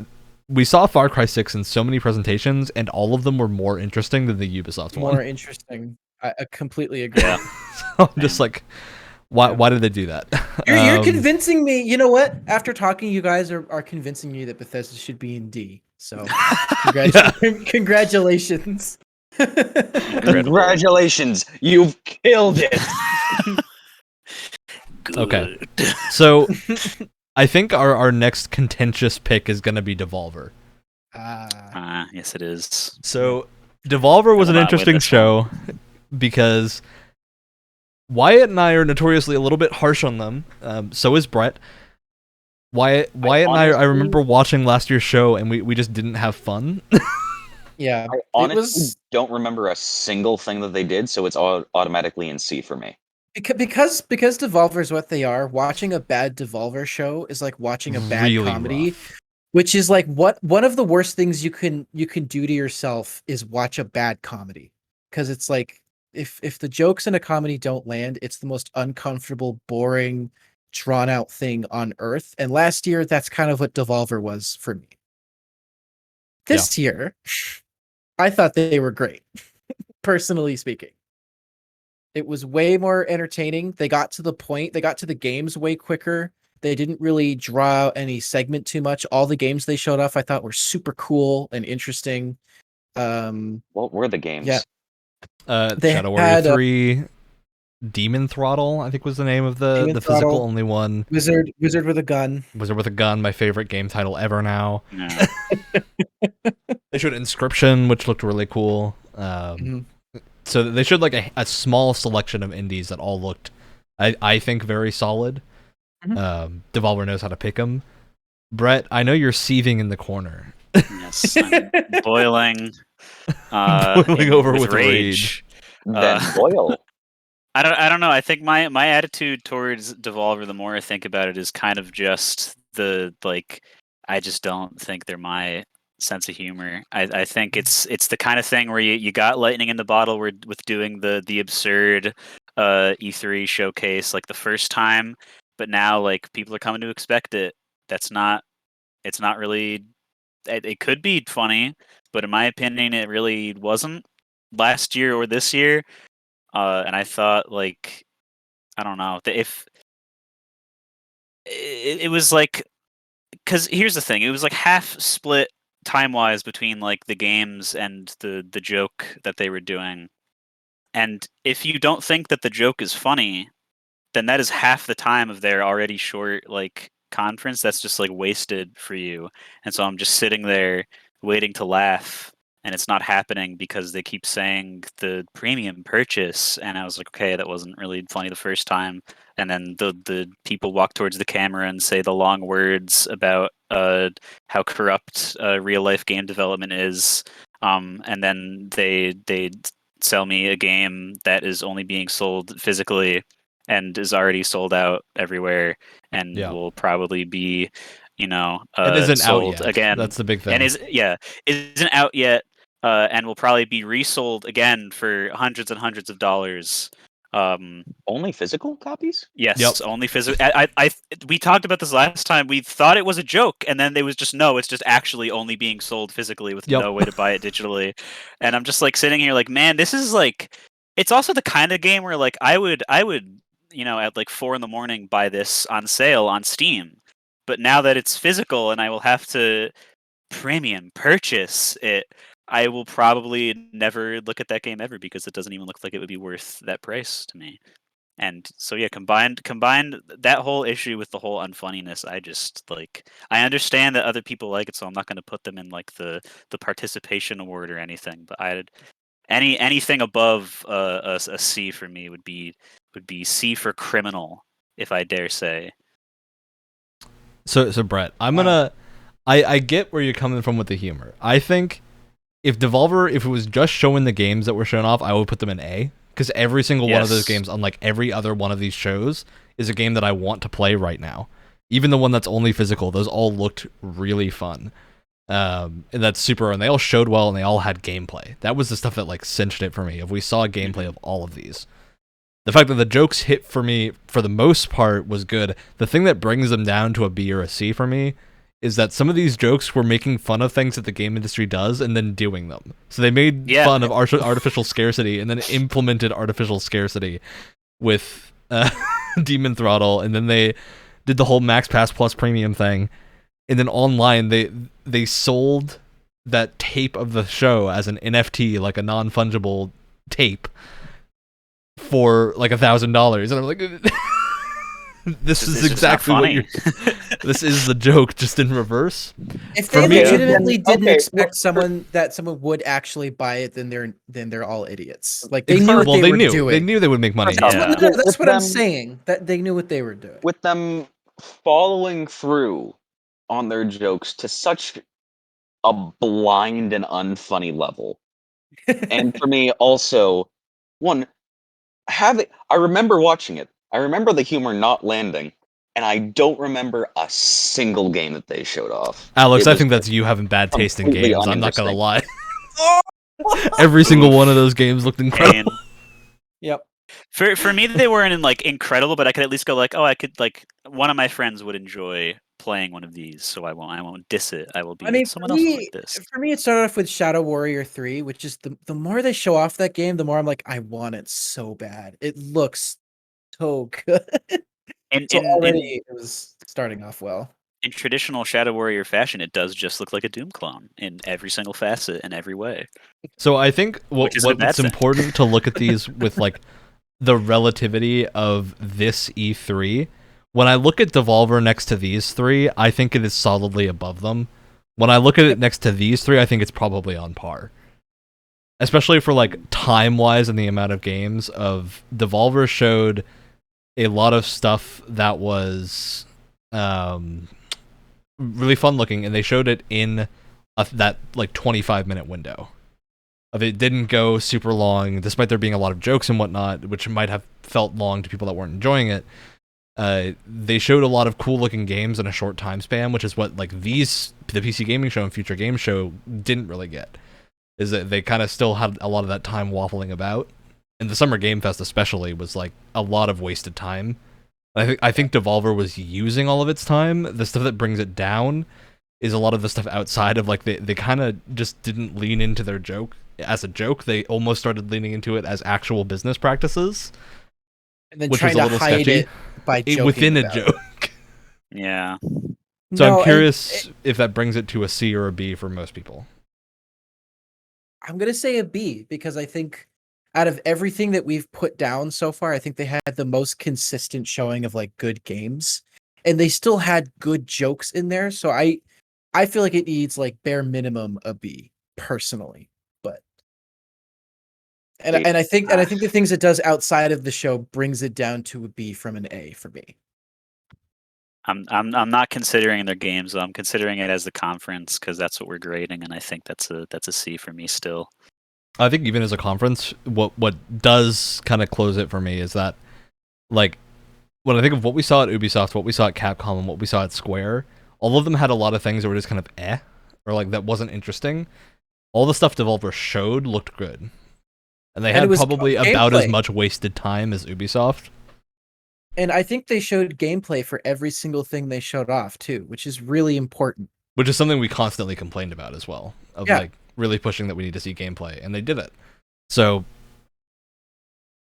we saw Far Cry 6 in so many presentations, and all of them were more interesting than the Ubisoft one. More interesting. I completely agree. Yeah. So I'm just like, why did they do that? You're convincing me. You know what? After talking, you guys are convincing me that Bethesda should be in D. So, congratulations. Congratulations, you've killed it. Okay. So I think our next contentious pick is going to be Devolver. Yes, it is. So Devolver was I an will not win interesting this show because Wyatt and I are notoriously a little bit harsh on them. So is Brett. Wyatt and I honestly- remember watching last year's show, and we just didn't have fun. Yeah, I it honestly was don't remember a single thing that they did, so it's all automatically in C for me. because Devolver's what they are. Watching a bad Devolver show is like watching a bad Really comedy, rough. which is like one of the worst things you can do to yourself is watch a bad comedy, because it's like if the jokes in a comedy don't land, it's the most uncomfortable, boring, drawn out thing on earth. And last year, that's kind of what Devolver was for me. This year, I thought they were great, personally speaking. It was way more entertaining. They got to the point. They got to the games way quicker. They didn't really draw out any segment too much. All the games they showed off, I thought, were super cool and interesting. What were the games? Yeah. They Shadow had, Warrior 3, Demon Throttle, I think was the name of the Demon physical Throttle. only one. Wizard with a gun. Wizard with a Gun, my favorite game title ever now. Yeah. They showed Inscription, which looked really cool. Mhm. So they showed like a small selection of indies that all looked, I think, very solid. Devolver knows how to pick them. Brett, I know you're seething in the corner. Yes, I'm boiling. Boiling over with rage. Then Boyle. I don't know. I think my attitude towards Devolver, the more I think about it, is kind of just the like. I just don't think they're my sense of humor. I think it's the kind of thing where you got lightning in the bottle with doing the absurd E3 showcase like the first time, but now like people are coming to expect it. It's not really. It could be funny, but in my opinion, it really wasn't last year or this year. And I thought, like, I don't know, if it was like, because here's the thing, it was like half split time wise between like the games and the joke that they were doing. And if you don't think that the joke is funny, then that is half the time of their already short like conference that's just like wasted for you. And so I'm just sitting there waiting to laugh, and it's not happening because they keep saying the premium purchase, and I was like, okay, that wasn't really funny the first time. And then the people walk towards the camera and say the long words about how corrupt real life game development is, and then they sell me a game that is only being sold physically and is already sold out everywhere, and will probably be, it isn't sold out yet. again. That's the big thing. And isn't out yet, and will probably be resold again for hundreds and hundreds of dollars. Only physical copies? Yes, Yep. only physical. We talked about this last time. We thought it was a joke, and then they was just no. It's just actually only being sold physically with no way to buy it digitally. And I'm just like sitting here, like, man, this is like. It's also the kind of game where like I would at like 4 a.m. buy this on sale on Steam, but now that it's physical and I will have to premium purchase it, I will probably never look at that game ever because it doesn't even look like it would be worth that price to me. And so yeah, combined that whole issue with the whole unfunniness, I just like I understand that other people like it, so I'm not going to put them in like the participation award or anything. But anything above a C for me would be C for criminal, if I dare say. So Brett, I get where you're coming from with the humor. I think if Devolver, if it was just showing the games that were shown off, I would put them in A, because every single one of those games, unlike every other one of these shows, is a game that I want to play right now. Even the one that's only physical, those all looked really fun. And that's super, and they all showed well, and they all had gameplay. That was the stuff that like cinched it for me. If we saw gameplay of all of these, the fact that the jokes hit for me for the most part was good. The thing that brings them down to a B or a C for me is that some of these jokes were making fun of things that the game industry does and then doing them. So they made fun of artificial scarcity and then implemented artificial scarcity with Demon Throttle, and then they did the whole Max Pass Plus Premium thing. And then online, they sold that tape of the show as an NFT, like a non-fungible tape, for like $1,000. And I'm like, this is exactly what you're... This is the joke, just in reverse. If they legitimately didn't expect someone would actually buy it, then they're all idiots. Like they knew they were doing. They knew they would make money. That's what I'm saying. That they knew what they were doing. With them following through on their jokes to such a blind and unfunny level. And for me, also, one, I remember watching it. I remember the humor not landing, and I don't remember a single game that they showed off. Alex, It I was think that's you having bad taste in completely games. I'm not gonna uninteresting. lie. Every single one of those games looked incredible. And Yep. for me, they weren't like incredible, but I could at least go like, oh, I could like one of my friends would enjoy playing one of these, so I won't diss it. I will be I mean, someone else like this. for me, it started off with Shadow Warrior 3, which is the more they show off that game, the more I'm like, I want it so bad. It looks so good. And So already it was starting off well. in traditional Shadow Warrior fashion, it does just look like a Doom clone in every single facet and every way. So I think Which isn't a bad what's thing. important to look at these with like the relativity of this E3. When I look at Devolver next to these three, I think it is solidly above them. When I look at it next to these three, I think it's probably on par. Especially for like time-wise and the amount of games of Devolver showed a lot of stuff that was really fun looking, and they showed it in that like 25-minute window. Of it didn't go super long, despite there being a lot of jokes and whatnot, which might have felt long to people that weren't enjoying it. They showed a lot of cool looking games in a short time span, which is what like the PC Gaming Show and Future Game Show didn't really get. Is that they kind of still had a lot of that time waffling about, and the Summer Game Fest especially was like a lot of wasted time. I think Devolver was using all of its time. The stuff that brings it down is a lot of the stuff outside of like they kind of just didn't lean into their joke as a joke. They almost started leaning into it as actual business practices, And then which trying was a to little hide sketchy. it by joking Within a about it. joke. Yeah. So No, I'm and curious if that brings it to a C or a B for most people. I'm gonna say a B because I think out of everything that we've put down so far, I think they had the most consistent showing of like good games, and they still had good jokes in there. So I feel like it needs like bare minimum a B personally, but and I think the things it does outside of the show brings it down to a B from an A for me. I'm not considering their games. I'm considering it as the conference because that's what we're grading, and I think that's a C for me still. I think even as a conference, what does kind of close it for me is that, like, when I think of what we saw at Ubisoft, what we saw at Capcom, and what we saw at Square, all of them had a lot of things that were just kind of or like that wasn't interesting. All the stuff Devolver showed looked good, and they had probably about as much wasted time as Ubisoft. And I think they showed gameplay for every single thing they showed off too, which is really important. Which is something we constantly complained about as well, of like really pushing that we need to see gameplay, and they did it. So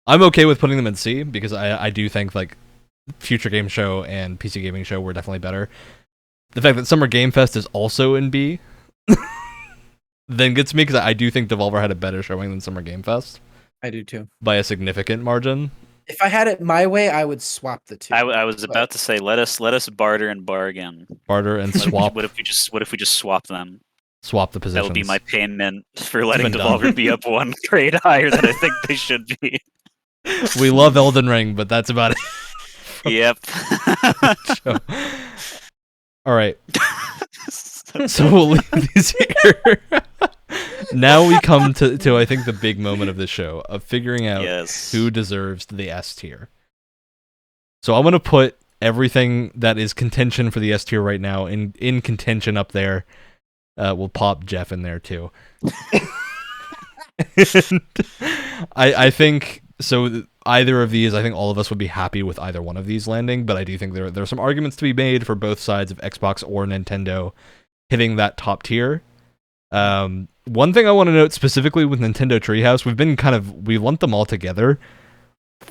I'm okay with putting them in C because I do think like Future Game Show and PC Gaming Show were definitely better. The fact that Summer Game Fest is also in B then gets me because I do think Devolver had a better showing than Summer Game Fest. I do too. By a significant margin. If I had it my way, I would swap the two. I was about to say let us barter and bargain. Barter and swap. What if we just swap them? Swap the positions. That would be my payment for letting Devolver be up one grade higher than I think they should be. We love Elden Ring, but that's about it. Yep. All right. So we'll leave these here. Now we come to I think the big moment of the show of figuring out who deserves the S tier. So I'm gonna put everything that is contention for the S tier right now in contention up there. We'll pop Jeff in there too. I think so. Either of these, I think all of us would be happy with either one of these landing. But I do think there are some arguments to be made for both sides of Xbox or Nintendo hitting that top tier. One thing I want to note specifically with Nintendo Treehouse, we lumped them all together.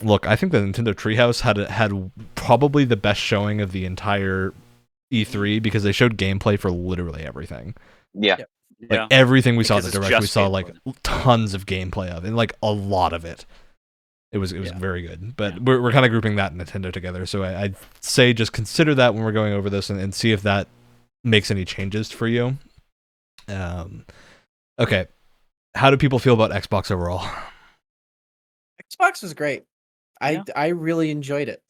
Look, I think the Nintendo Treehouse had probably the best showing of the entire E3 because they showed gameplay for literally everything. Yeah. Like everything we saw at the Direct, we saw like tons of gameplay of, and like a lot of it. It was very good. But we're kind of grouping that and Nintendo together, so I'd say just consider that when we're going over this and see if that makes any changes for you. Okay. How do people feel about Xbox overall? Xbox was great. I really enjoyed it.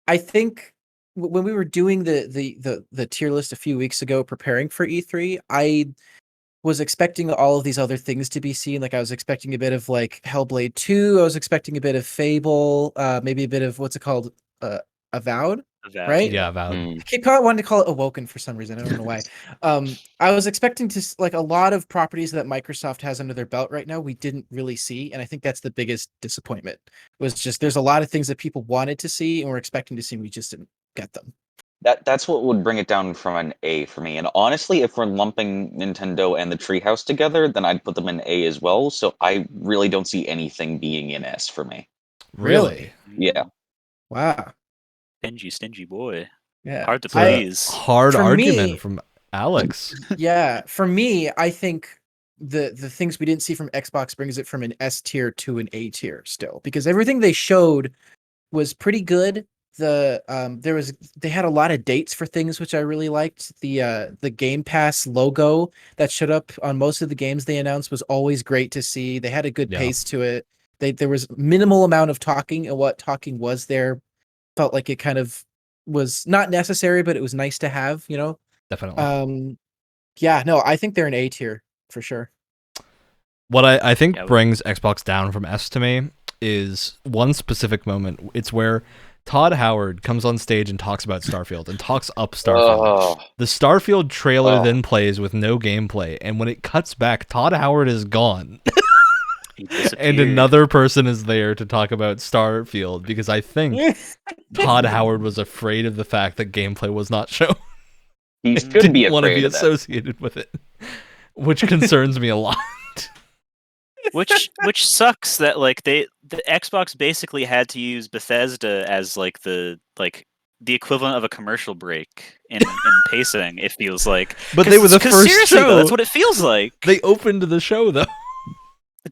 I think when we were doing the tier list a few weeks ago, preparing for E3, I was expecting all of these other things to be seen. Like I was expecting a bit of like Hellblade 2. I was expecting a bit of Fable, maybe a bit of what's it called, Avowed, Avowed, right? Yeah, Avowed. Mm. I keep wanting to call it Awoken for some reason. I don't know why. I was expecting to like a lot of properties that Microsoft has under their belt right now. We didn't really see, and I think that's the biggest disappointment. Was just there's a lot of things that people wanted to see and were expecting to see. We just didn't get them. That's what would bring it down from an A for me. And honestly, if we're lumping Nintendo and the Treehouse together, then I'd put them in A as well. So I really don't see anything being in S for me. Really? Yeah. Wow. Stingy boy. Yeah. Hard to It's a please. hard For argument me- from Alex. Yeah. For me, I think the things we didn't see from Xbox brings it from an S tier to an A tier still, because everything they showed was pretty good. They had a lot of dates for things which I really liked. The Game Pass logo that showed up on most of the games they announced was always great to see. They had a good Yeah. pace to it. There was minimal amount of talking, and what talking was there felt like it kind of was not necessary, but it was nice to have, you know. Definitely. Yeah, no, I think they're an A tier for sure. What I think Yeah, brings Xbox down from S to me is one specific moment. It's where Todd Howard comes on stage and talks about Starfield and talks up Starfield. Oh, The Starfield trailer Oh. then plays with no gameplay, and when it cuts back, Todd Howard is gone. He And disappeared. another person is there to talk about Starfield because I think Todd Howard was afraid of the fact that gameplay was not shown. he He should didn't be want to afraid be of that. associated with it, which concerns me a lot. which sucks that like the Xbox basically had to use Bethesda as like the equivalent of a commercial break in pacing. It feels like, But they were the 'cause first seriously, show. though, that's what it feels like. They opened the show though.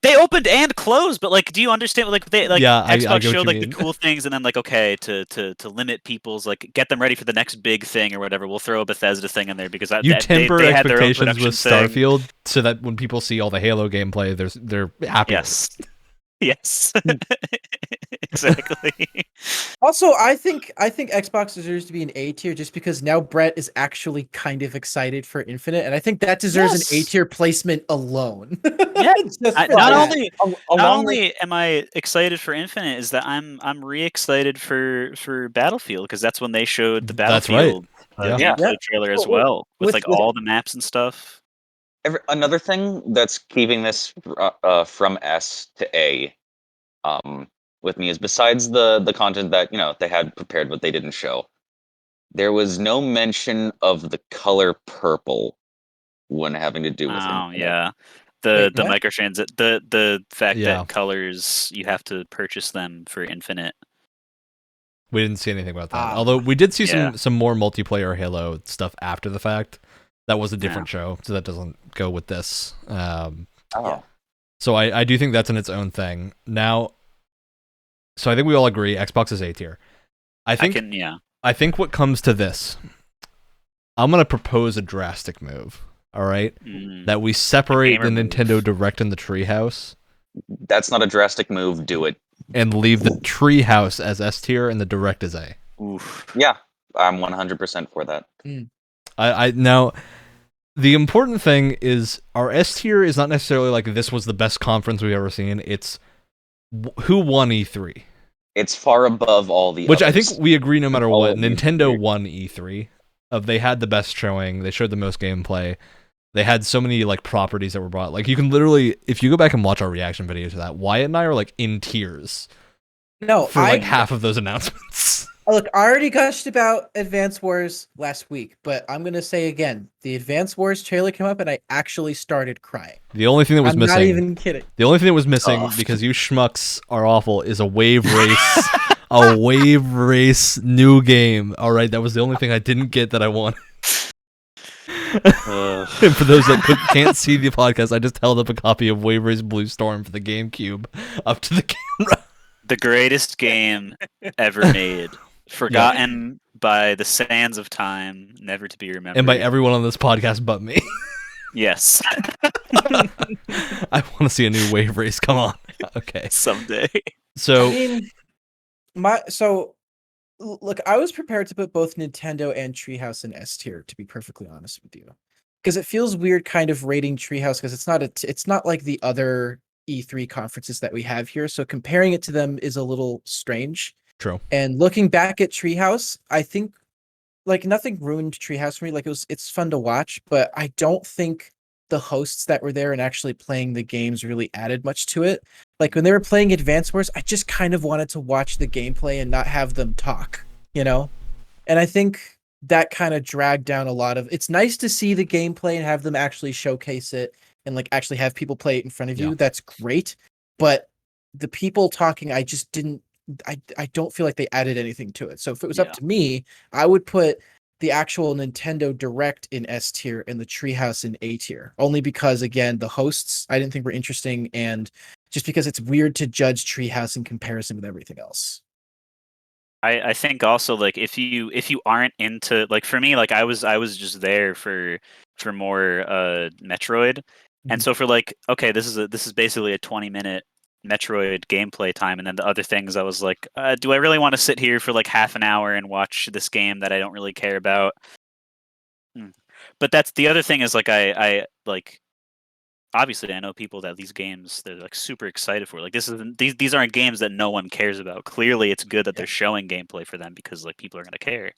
They opened and closed, but like, do you understand? Like, they like Yeah, I Xbox get what showed you like the mean. cool things, and then like, okay, to limit people's like, get them ready for the next big thing or whatever. We'll throw a Bethesda thing in there because You temper they had their own expectations with production thing. Starfield so that when people see all the Halo gameplay, they're happy. Yes, yes, exactly. Also, I think Xbox deserves to be an A tier just because now Brett is actually kind of excited for Infinite, and I think that deserves Yes. an A tier placement alone. Yeah, Just for not that. only not Along with only am I excited for Infinite, is that I'm re-excited for Battlefield because that's when they showed the That's right. Battlefield Yeah. gameplay Yeah. trailer as Well, well, with with- like with- all the maps and stuff. another thing that's keeping this from S to A, with me is besides the content that they had prepared but they didn't show, there was no mention of the color purple when having to do with Oh Infinite. yeah, Wait, the what? microtransit, the fact Yeah. that colors you have to purchase them for Infinite. We didn't see anything about that. Ah. Although we did see Yeah. some more multiplayer Halo stuff after the fact. That was a different show, so that doesn't go with this. Oh. Yeah. So I do think that's in its own thing. Now, so I think we all agree Xbox is A tier. I think what comes to this, I'm gonna propose a drastic move. All right, that we separate the gamer Nintendo move. Direct and the Treehouse, That's not a drastic move. Do it. and leave the Treehouse as S tier and the Direct as A. Oof. Yeah, I'm 100% for that. I now the important thing is our S tier is not necessarily like this was the best conference we've ever seen. It's who won E3, It's far above all the which I others. think we agree no matter All what. of these Nintendo three. won E3. They had the best showing. They showed the most gameplay. They had so many like properties that were brought. Like you can literally, if you go back and watch our reaction video to that, Wyatt and I are like in tears No, for like half of those announcements. Look, I already gushed about Advance Wars last week, but I'm gonna say again, the Advance Wars trailer came up and I actually started crying. The only thing that was I'm missing, not even kidding. the only thing that was missing Oh. because you schmucks are awful is a wave race, a wave race new game. All right, that was the only thing I didn't get that I wanted. And for those that can't see the podcast, I just held up a copy of Wave Race Blue Storm for the GameCube up to the camera. The greatest game ever made, forgotten by the sands of time, never to be remembered. And by everyone on this podcast but me. Yes, I want to see a new Wave Race. Come on. Okay. someday. So I mean, Look, I was prepared to put both Nintendo and Treehouse in S tier, to be perfectly honest with you, because it feels weird kind of rating Treehouse because it's not like the other E3 conferences that we have here. So comparing it to them is a little strange. True. And looking back at Treehouse, I think like nothing ruined Treehouse for me. Like it's fun to watch, but I don't think the hosts that were there and actually playing the games really added much to it. Like when they were playing Advance Wars, I just kind of wanted to watch the gameplay and not have them talk, you know? And I think that kind of dragged down a lot of it's nice to see the gameplay and have them actually showcase it and like actually have people play it in front of you. That's great. But the people talking, I just didn't I don't feel like they added anything to it. So if it was up to me, I would put the actual Nintendo Direct in S tier and the Treehouse in A tier. Only because again, the hosts I didn't think were interesting, and just because it's weird to judge Treehouse in comparison with everything else. I think also like if you aren't into like for me like I was just there for more Metroid, and so for like okay this is basically a 20-minute Metroid gameplay time, and then the other things I was like do I really want to sit here for like half an hour and watch this game that I don't really care about? But that's the other thing is like I like obviously I know people that these games they're like super excited for. Like these aren't games that no one cares about. Clearly it's good that they're showing gameplay for them because like people are gonna care.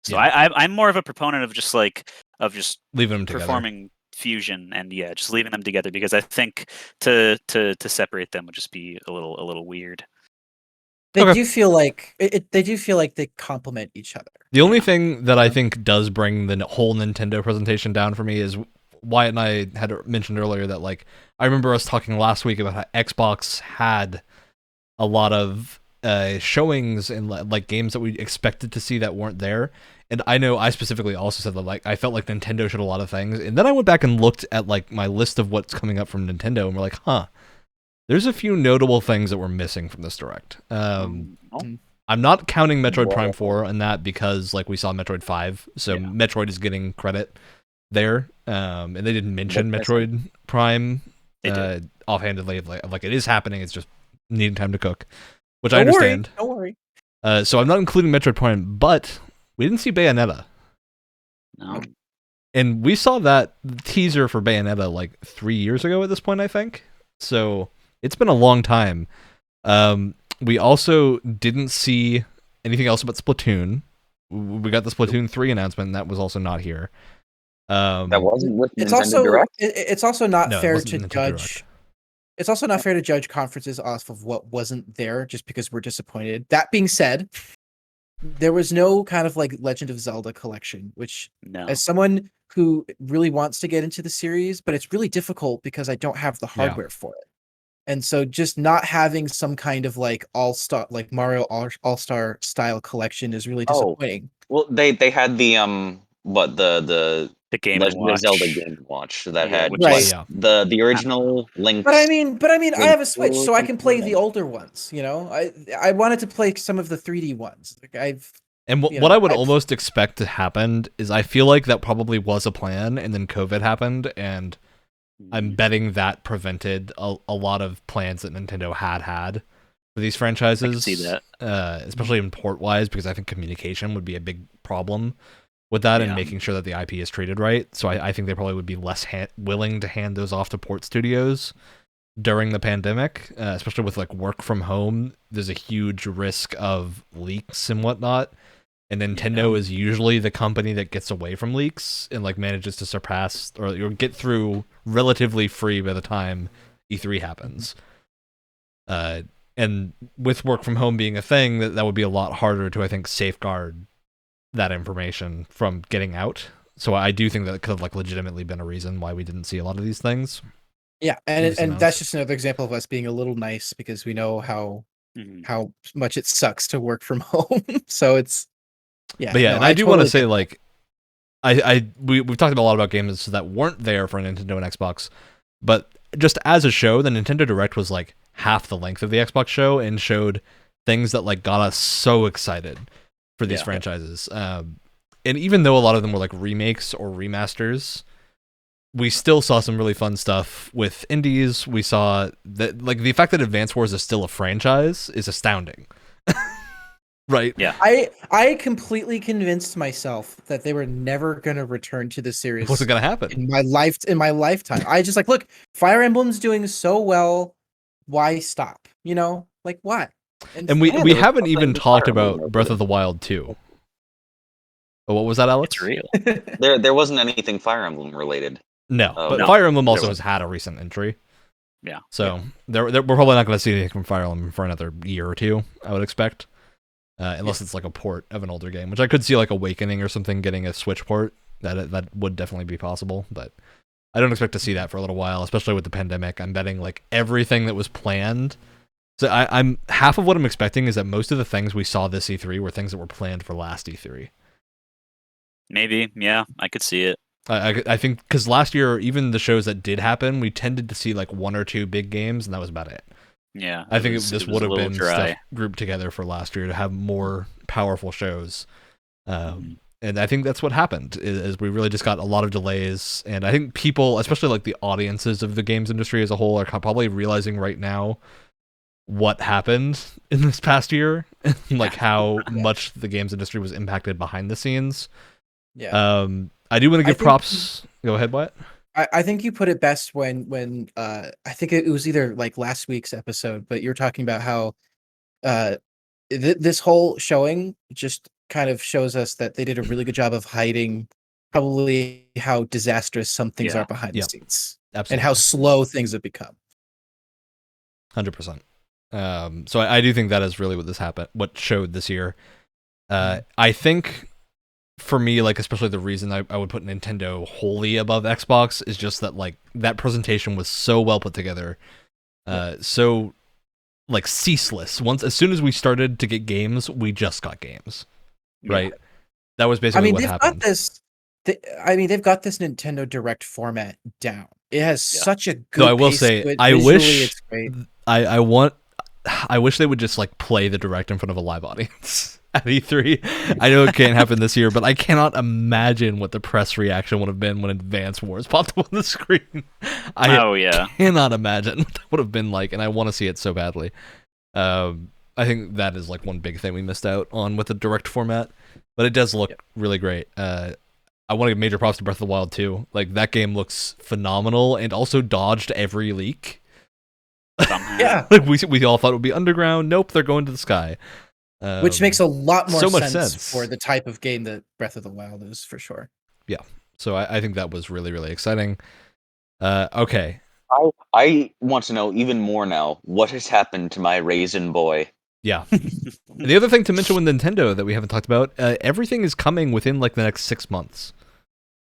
So I'm more of a proponent of just leaving them together. Performing fusion and just leaving them together, because I think to separate them would just be a little weird. They do feel like they do feel like they complement each other. The only thing that I think does bring the whole Nintendo presentation down for me is Wyatt and I had mentioned earlier that like I remember us talking last week about how Xbox had a lot of showings and like games that we expected to see that weren't there. And I know I specifically also said that like I felt like Nintendo showed a lot of things. And then I went back and looked at like my list of what's coming up from Nintendo, and we're like, there's a few notable things that we're missing from this Direct. I'm not counting Metroid Prime 4 on that because like we saw Metroid 5, so Metroid is getting credit there. And they didn't mention Metroid Prime offhandedly. Like it is happening. It's just needing time to cook, which I understand. Don't worry. So I'm not including Metroid Prime, but we didn't see Bayonetta. No. And we saw that teaser for Bayonetta like 3 years ago at this point, I think. So it's been a long time. We also didn't see anything else about Splatoon. We got the Splatoon 3 announcement, and that was also not here. That wasn't with It's Nintendo Direct? It's also not fair to Nintendo judge. Direct. It's also not fair to judge conferences off of what wasn't there just because we're disappointed. That being said, there was no kind of like Legend of Zelda collection, which as someone who really wants to get into the series, but it's really difficult because I don't have the hardware for it. And so just not having some kind of like all-star like Mario All-Star style collection is really disappointing. Well, they had the the Game Legend & of Zelda Watch. Game & Watch that had Right. the original Link's. But I mean, I have a Switch, so I can play Link. the older ones. You know, I wanted to play some of the 3D ones. Like what I would almost expect to happen is I feel like that probably was a plan, and then COVID happened, and I'm betting that prevented a lot of plans that Nintendo had for these franchises. I can see that. Especially in port-wise, because I think communication would be a big problem with that and making sure that the IP is treated right. So I think they probably would be less willing to hand those off to port studios during the pandemic, especially with like work from home. There's a huge risk of leaks and whatnot. And Nintendo is usually the company that gets away from leaks and like manages to surpass or get through relatively free by the time E3 happens. And with work from home being a thing, that would be a lot harder to, I think, safeguard that information from getting out. So I do think that could have like legitimately been a reason why we didn't see a lot of these things. Yeah, and that's just another example of us being a little nice because we know how much it sucks to work from home. So it's but and I do want to say like we've talked a lot about games that weren't there for Nintendo and Xbox, but just as a show, the Nintendo Direct was like half the length of the Xbox show and showed things that like got us so excited for these franchises. And even though a lot of them were like remakes or remasters, we still saw some really fun stuff with indies. We saw that like the fact that Advance Wars is still a franchise is astounding. Right. Yeah. I completely convinced myself that they were never going to return to the series. What's going to happen? In my lifetime? I just like, look, Fire Emblem's doing so well. Why stop? You know, like why? And we Yeah, we there was haven't even something talked Fire Emblem about Breath of the Wild 2. Oh, what was that, Alex? It's real. There wasn't anything Fire Emblem related. No, but No, Fire Emblem there also has wasn't. had a recent entry. Yeah. So we're probably not going to see anything from Fire Emblem for another year or two, I would expect. Unless it's like a port of an older game, which I could see like Awakening or something getting a Switch port. That would definitely be possible, but I don't expect to see that for a little while, especially with the pandemic. I'm betting like everything that was planned. So I'm half of what I'm expecting is that most of the things we saw this E3 were things that were planned for last E3. Maybe. Yeah, I could see it. I think because last year, even the shows that did happen, we tended to see like one or two big games, and that was about it. Yeah. I think this it was would a have little been dry. stuff grouped together for last year to have more powerful shows. Mhm. And I think that's what happened, is we really just got a lot of delays. And I think people, especially like the audiences of the games industry as a whole, are probably realizing right now what happened in this past year, like how much the games industry was impacted behind the scenes. Yeah. I do want to give think- props. Go ahead, Wyatt. I think you put it best when I think it was either like last week's episode, but you're talking about how this whole showing just kind of shows us that they did a really good job of hiding probably how disastrous some things Yeah. are behind Yeah. the scenes Absolutely. and how slow things have become. 100%. So I do think that is really what what showed this year. I think for me, like especially the reason I would put Nintendo wholly above Xbox is just that like that presentation was so well put together, so like ceaseless. As soon as we started to get games, we just got games, right? That was basically what happened. They've got this Nintendo Direct format down. It has such a good. No, I will pace say, to it. I Visually, wish it's great. I wish they would just like play the Direct in front of a live audience at E3. I know it can't happen this year, but I cannot imagine what the press reaction would have been when Advance Wars popped up on the screen. I cannot imagine what that would have been like, and I want to see it so badly. I think that is like one big thing we missed out on with the Direct format, but it does look really great. I want to give major props to Breath of the Wild 2. Like that game looks phenomenal and also dodged every leak. Yeah, Like we all thought it would be underground. Nope, they're going to the sky. Which makes a lot more so much sense sense for the type of game that Breath of the Wild is, for sure. Yeah, so I think that was really, really exciting. Okay. I want to know even more now. What has happened to my raisin boy? Yeah. And the other thing to mention with Nintendo that we haven't talked about, everything is coming within like the next 6 months.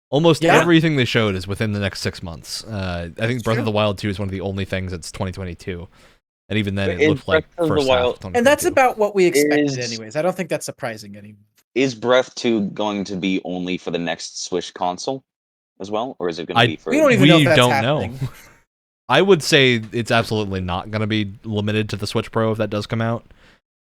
Almost everything they showed is within the next 6 months. I think Breath of the Wild 2 is one of the only things that's 2022. And even then, it looked like first half of 2022. And that's about what we expected anyways. I don't think that's surprising anymore. Is Breath 2 going to be only for the next Switch console as well? Or is it going to be for... We don't even know if that's happening. Know. I would say it's absolutely not going to be limited to the Switch Pro if that does come out.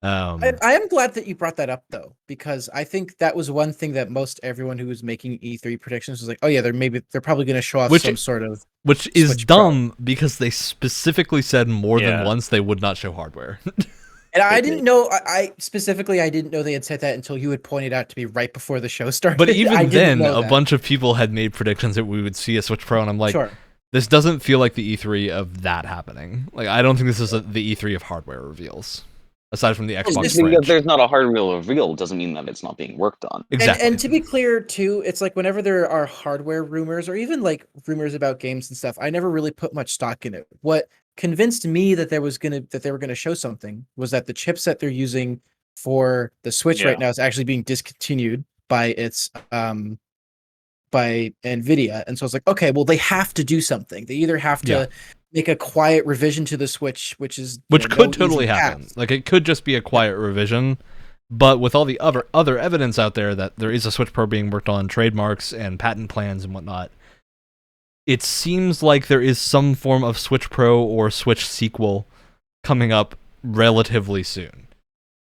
I am glad that you brought that up though, because I think that was one thing that most everyone who was making E3 predictions was like, oh yeah, they're probably going to show off some sort of, which is Switch dumb Pro. Because they specifically said more than once they would not show hardware. And I didn't know. I didn't know they had said that until you had pointed out to me right before the show started. But even then, a bunch of people had made predictions that we would see a Switch Pro, and I'm like, this doesn't feel like the E3 of that happening. Like, I don't think this is the E3 of hardware reveals. Aside from the Xbox just because there's not a hardware reveal doesn't mean that it's not being worked on. Exactly. And to be clear, too, it's like whenever there are hardware rumors or even like rumors about games and stuff, I never really put much stock in it. What convinced me that they were gonna show something was that the chipset they're using for the Switch right now is actually being discontinued by its by Nvidia, and so it's like, okay, well, they have to do something. They either have to make a quiet revision to the Switch, which could totally happen. Like it could just be a quiet revision, but with all the other evidence out there that there is a Switch Pro being worked on, trademarks and patent plans and whatnot, it seems like there is some form of Switch Pro or Switch sequel coming up relatively soon.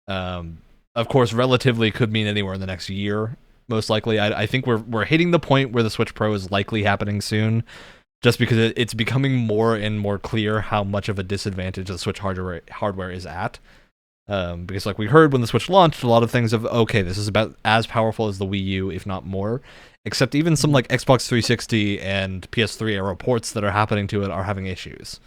Of course, relatively could mean anywhere in the next year. Most likely, I think we're hitting the point where the Switch Pro is likely happening soon, just because it's becoming more and more clear how much of a disadvantage the Switch hardware is at. Because like we heard when the Switch launched, a lot of things of, okay, this is about as powerful as the Wii U, if not more. Except even some like Xbox 360 and PS3 era ports that are happening to it are having issues.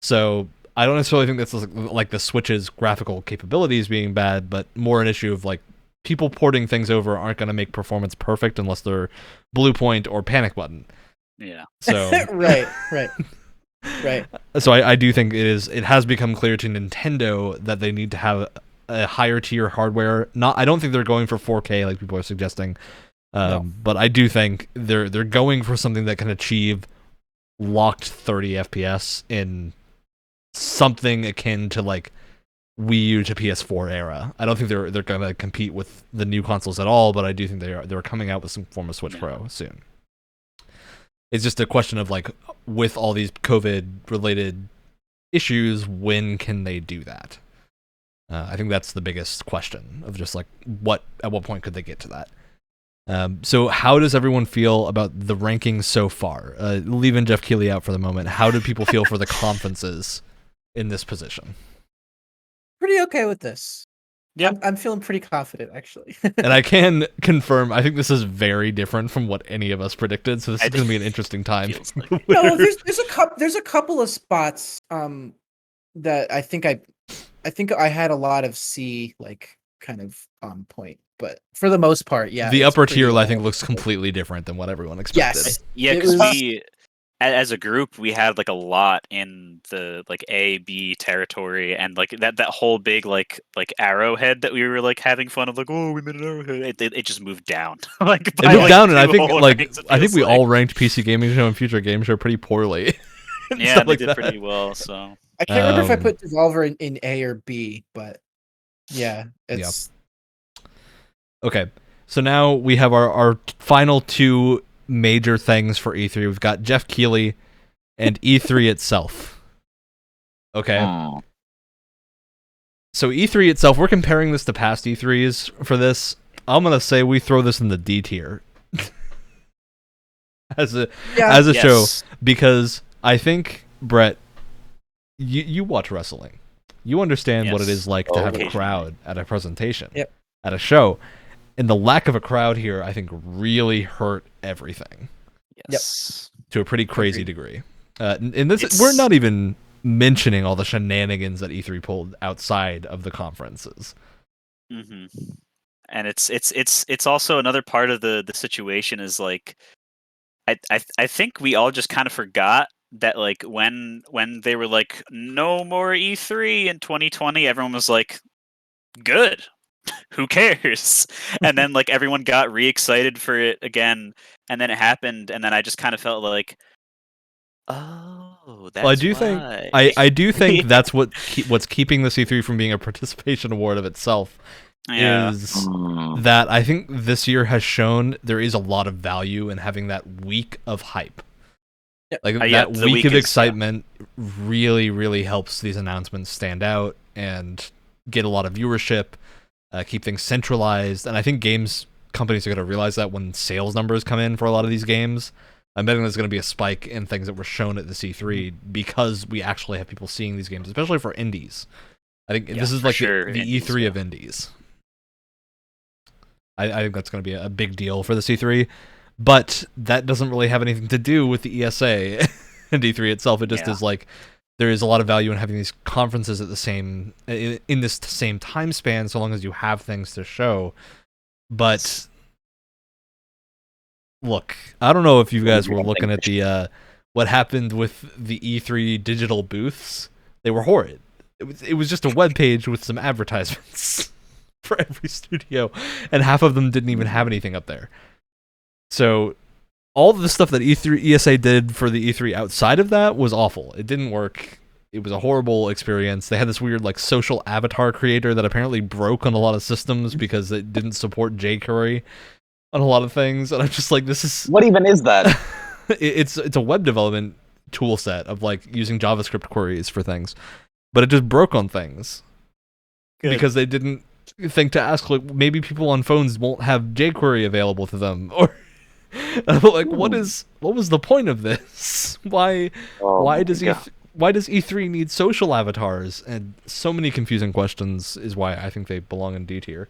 So I don't necessarily think that's like the Switch's graphical capabilities being bad, but more an issue of like people porting things over aren't going to make performance perfect unless they're Blue Point or Panic Button. Yeah. So right. So I do think it has become clear to Nintendo that they need to have a higher tier hardware. I don't think they're going for 4K like people are suggesting. No. But I do think they're going for something that can achieve locked 30 FPS in something akin to like Wii U to PS4 era. I don't think they're going to compete with the new consoles at all, but I do think they're coming out with some form of Switch Pro soon. It's just a question of like, with all these COVID related issues, when can they do that? I think that's the biggest question of just like at what point could they get to that? So how does everyone feel about the rankings so far? Leaving Jeff Keighley out for the moment, how do people feel for the conferences in this position? Pretty okay with this. Yeah. I'm feeling pretty confident, actually. And I can confirm, I think this is very different from what any of us predicted, so this is going to be an interesting time. No, there's a couple of spots that I think I had a lot of C like kind of on point, but for the most part, yeah. The it's upper pretty tier, I well. think, looks completely different than what everyone expected. Yes. Yeah, It because was- we, as a group, we had like a lot in the like A, B territory, and like that whole big like arrowhead that we were like having fun of, like, oh, we made an arrowhead. It just moved down. Like It by, moved like, down, and I two think whole like ranks, it I think feels we like. all ranked PC Gaming Show and Future Game Show pretty poorly. and Yeah, stuff they like did that. pretty well. So I can't remember if I Um, put Devolver in A or B, but yeah, it's Okay, so now we have our final two major things for E3. We've got Jeff Keighley and E3 itself. Okay, Hmm. so E3 itself, we're comparing this to past E3s for this. I'm gonna say we throw this in the D tier as a yeah. show, yes. because I think, Brett, you watch wrestling. You understand what it Yes. is like to have a Occasionally. crowd at a presentation, Yep. at a show. And the lack of a crowd here, I think, really hurt everything Yes. to a pretty crazy Agreed. degree. And this, It's- we're not even mentioning all the shenanigans that E3 pulled outside of the conferences. Mm-hmm. And it's also another part of the situation is like I think we all just kind of forgot that like when they were like no more E3 in 2020, everyone was like, good. Who cares? And then like everyone got re-excited for it again, and then it happened, and then I just kind of felt like, oh, that's Well, I do think why. I do think that's what's keeping the C3 from being a participation award of itself. Yeah. Is Hmm. that I think this year has shown there is a lot of value in having that week of hype. Yep. Like Yeah, that the week week of is- excitement really, really helps these announcements stand out and get a lot of viewership, keep things centralized. And I think games companies are going to realize that when sales numbers come in for a lot of these games. I'm betting there's going to be a spike in things that were shown at the C3 because we actually have people seeing these games, especially for indies. I think Yeah, this is for like sure, the indies, E3 yeah. of indies. I think that's going to be a big deal for the C3, but that doesn't really have anything to do with the ESA and E3 itself. It just Yeah. is like there is a lot of value in having these conferences at the same in this same time span, so long as you have things to show. But look, I don't know if you guys were looking at the what happened with the E3 digital booths. They were horrid. It was just a web page with some advertisements for every studio, and half of them didn't even have anything up there. So all the stuff that ESA did for the E3 outside of that was awful. It didn't work. It was a horrible experience. They had this weird like social avatar creator that apparently broke on a lot of systems because it didn't support jQuery on a lot of things, and I'm just like, this is What even is that? it's a web development tool set of like using JavaScript queries for things, but it just broke on things Good. because they didn't think to ask, like, maybe people on phones won't have jQuery available to them, or and I'm like, what was the point of this? Why Oh why my does God. why does E3 need social avatars? And so many confusing questions is why I think they belong in D tier.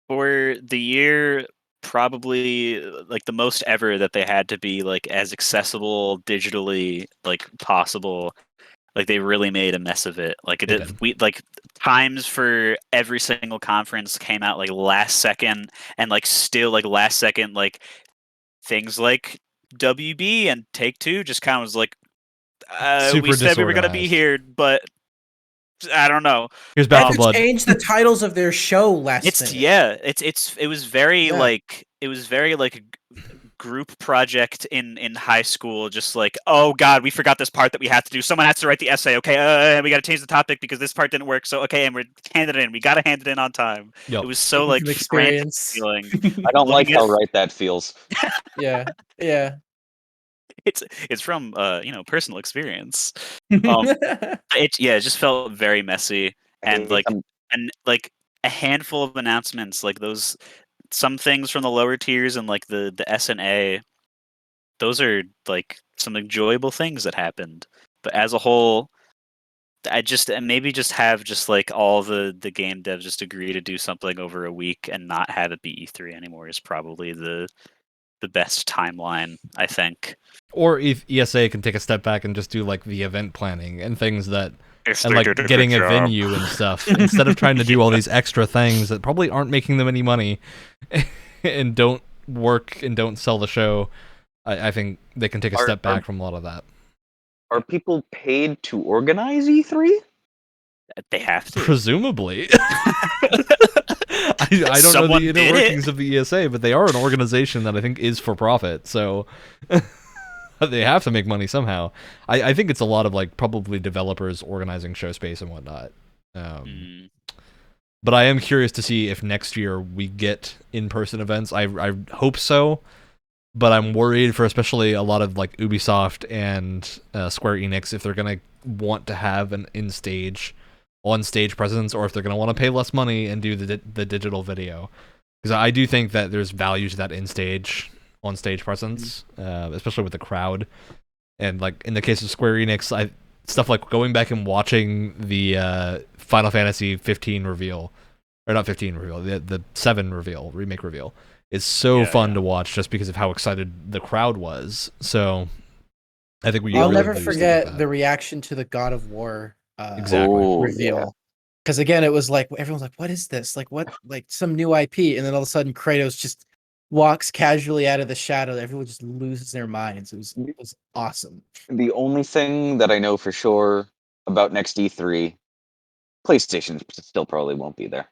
For the year, probably like the most ever that they had to be like as accessible digitally like possible. Like they really made a mess of it. Like They did. we like times for every single conference came out like last second, and like still like last second, like things like WB and Take Two just kind of was like, Super we said we were gonna be disorganized. here, but I don't know. Here's They Back had 4 to Blood. change the titles of their show last It's minute. it was very Yeah. like a group project in high school, just like, oh god, we forgot this part that we have to do. Someone has to write the essay. Okay, we got to change the topic because this part didn't work. So okay, and we're hand it in. We got to hand it in on time. Yep. It was so Speaking like from frantic experience. feeling. I don't like Looking how at- right that feels. Yeah. Yeah. It's from personal experience. It just felt very messy, I and hate like them. like a handful of announcements, like those, some things from the lower tiers and like the SNA. Those are like some enjoyable things that happened, but as a whole, I just, and maybe just have just like all the game devs just agree to do something over a week and not have it be E3 anymore is probably the best timeline, I think. Or if ESA can take a step back and just do like the event planning and things that, If and they like did a good getting a job. venue and stuff, instead of trying to do all these extra things that probably aren't making them any money and don't work and don't sell the show. I think they can take a step back from a lot of that. Are people paid to organize E3? They have to. Presumably. I don't know Someone the did inner it. workings of the ESA, but they are an organization that I think is for profit, so they have to make money somehow. I think it's a lot of like probably developers organizing show space and whatnot. But I am curious to see if next year we get in-person events. I hope so, but I'm worried for especially a lot of like Ubisoft and Square Enix if they're gonna want to have an on-stage presence, or if they're gonna want to pay less money and do the digital video. Because I do think that there's value to that on-stage presence, especially with the crowd. And like in the case of Square Enix, stuff like going back and watching the Final Fantasy 15 reveal, or not 15 reveal, the 7 reveal, remake reveal, is so fun to watch just because of how excited the crowd was. So I think I'll really never do stuff like forget that. the reaction to the God of War Exactly. reveal. Because again, it was like everyone's like, "What is this? Like what? Like some new IP?" And then all of a sudden, Kratos just walks casually out of the shadow. Everyone just loses their minds. It was awesome. The only thing that I know for sure about next E3, PlayStation still probably won't be there.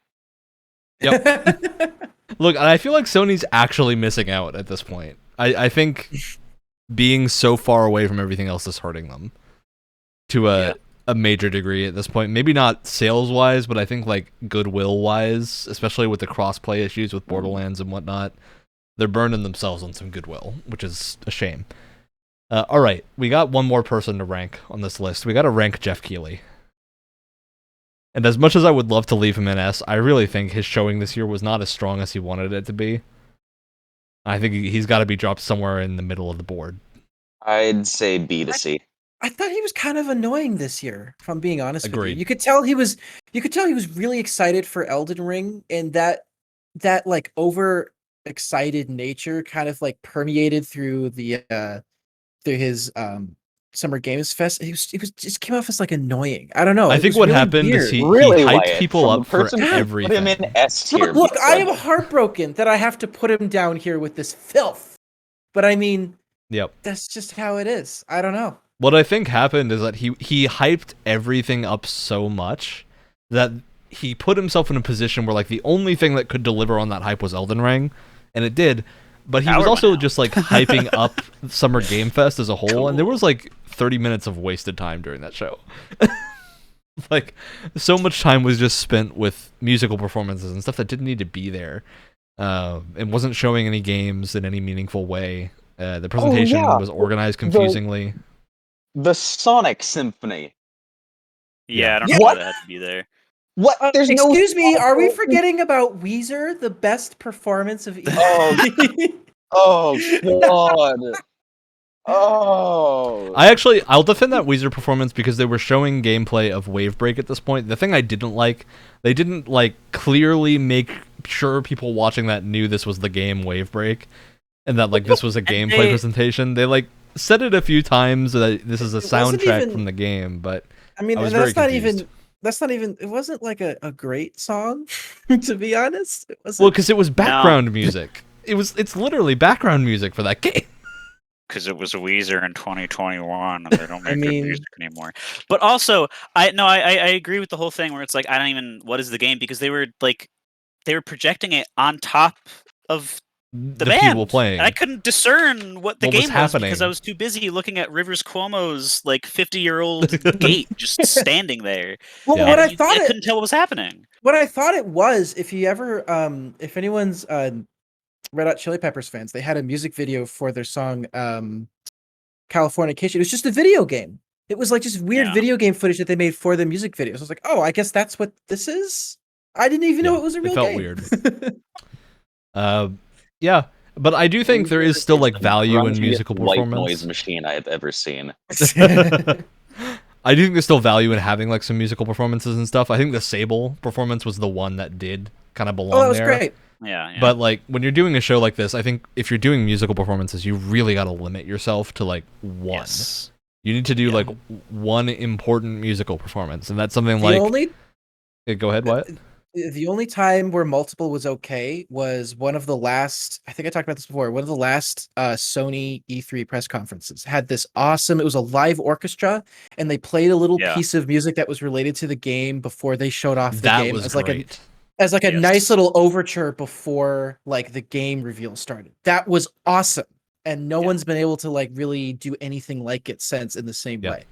Look, I feel like Sony's actually missing out at this point. I think being so far away from everything else is hurting them to a major degree at this point. Maybe not sales-wise, but I think like goodwill-wise, especially with the cross-play issues with Borderlands and whatnot, they're burning themselves on some goodwill, which is a shame. All right, we got one more person to rank on this list. We got to rank Jeff Keighley. And as much as I would love to leave him in S, I really think his showing this year was not as strong as he wanted it to be. I think he's got to be dropped somewhere in the middle of the board. I'd say B to C. I thought he was kind of annoying this year, if I'm being honest with Agreed. you. You could tell he was really excited for Elden Ring, and that like over excited nature kind of like permeated through his Summer Games Fest. He was just came off as like annoying. I don't know. I It think was what really happened is weird. he Really, hyped Wyatt, people from up the for person who everything. Put him in S tier. Look, I am because- heartbroken that I have to put him down here with this filth. But I mean, Yep. that's just how it is. I don't know. What I think happened is that he hyped everything up so much that he put himself in a position where like the only thing that could deliver on that hype was Elden Ring, and it did. But he was Power also went out. just like hyping up Summer Game Fest as a whole, and there was like 30 minutes of wasted time during that show. Like so much time was just spent with musical performances and stuff that didn't need to be there. It wasn't showing any games in any meaningful way. The presentation was organized confusingly. The Sonic Symphony. Yeah, I don't Yeah. know why What? that had to be there. What? There's no. Excuse me, are we Sonic- forgetting about Weezer, the best performance of Oh. Oh God! Oh, I'll defend that Weezer performance because they were showing gameplay of Wave Break at this point. The thing I didn't like, they didn't like clearly make sure people watching that knew this was the game Wave Break, and that like this was a gameplay presentation. They like said it a few times that this is a soundtrack from the game, but I mean, I was and very confused. that's not even. It wasn't like a great song, to be honest. It wasn't. Well, because it was background music. It's literally background music for that game. Because it was Weezer in 2021, and they don't make good mean- music anymore. But also, I agree with the whole thing where it's like I don't even what is the game because they were projecting it on top of the band. People playing. And I couldn't discern what the What game was was happening. because I was too busy looking at Rivers Cuomo's like 50-year-old gate just standing there. Well, Yeah. what And I thought couldn't tell what was happening. what I thought it was, if you ever, if anyone's Red Hot Chili Peppers fans, they had a music video for their song Californication. It was just a video game. It was like just weird Yeah. video game footage that they made for the music videos. I was like, oh, I guess that's what this is. I didn't even know Yeah, it was a it real felt game. weird. Yeah, but I do think there is still like value in grungiest musical white performance. noise machine I have ever seen. I do think there's still value in having like some musical performances and stuff. I think the Sable performance was the one that did kind of belong Oh, that was there. great. Yeah. But like when you're doing a show like this, I think if you're doing musical performances, you really got to limit yourself to like one. Yes. You need to do Yeah. like one important musical performance, and that's something The like. only Go ahead. What? the only time where multiple was okay was one of the last, I think I talked about this before, one of the last Sony E3 press conferences had this awesome, it was a live orchestra, and they played a little Yeah. piece of music that was related to the game before they showed off the That game was as like great. a Yes. nice little overture before like the game reveal started. That was awesome. And no Yeah. one's been able to like really do anything like it since in the same Yeah. way.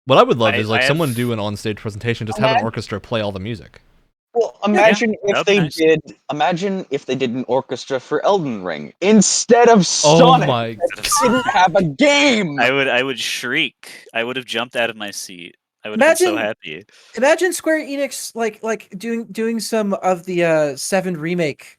What I would love I- is like I someone have- do an on-stage presentation, just have an Imagine- orchestra play all the music. Well, imagine that'd if be they nice. did. Imagine if they did an orchestra for Elden Ring instead of Oh Sonic. my! Didn't have a game. I would shriek. I would have jumped out of my seat. I would have been so Imagine- happy. Imagine Square Enix like doing some of the 7 remake,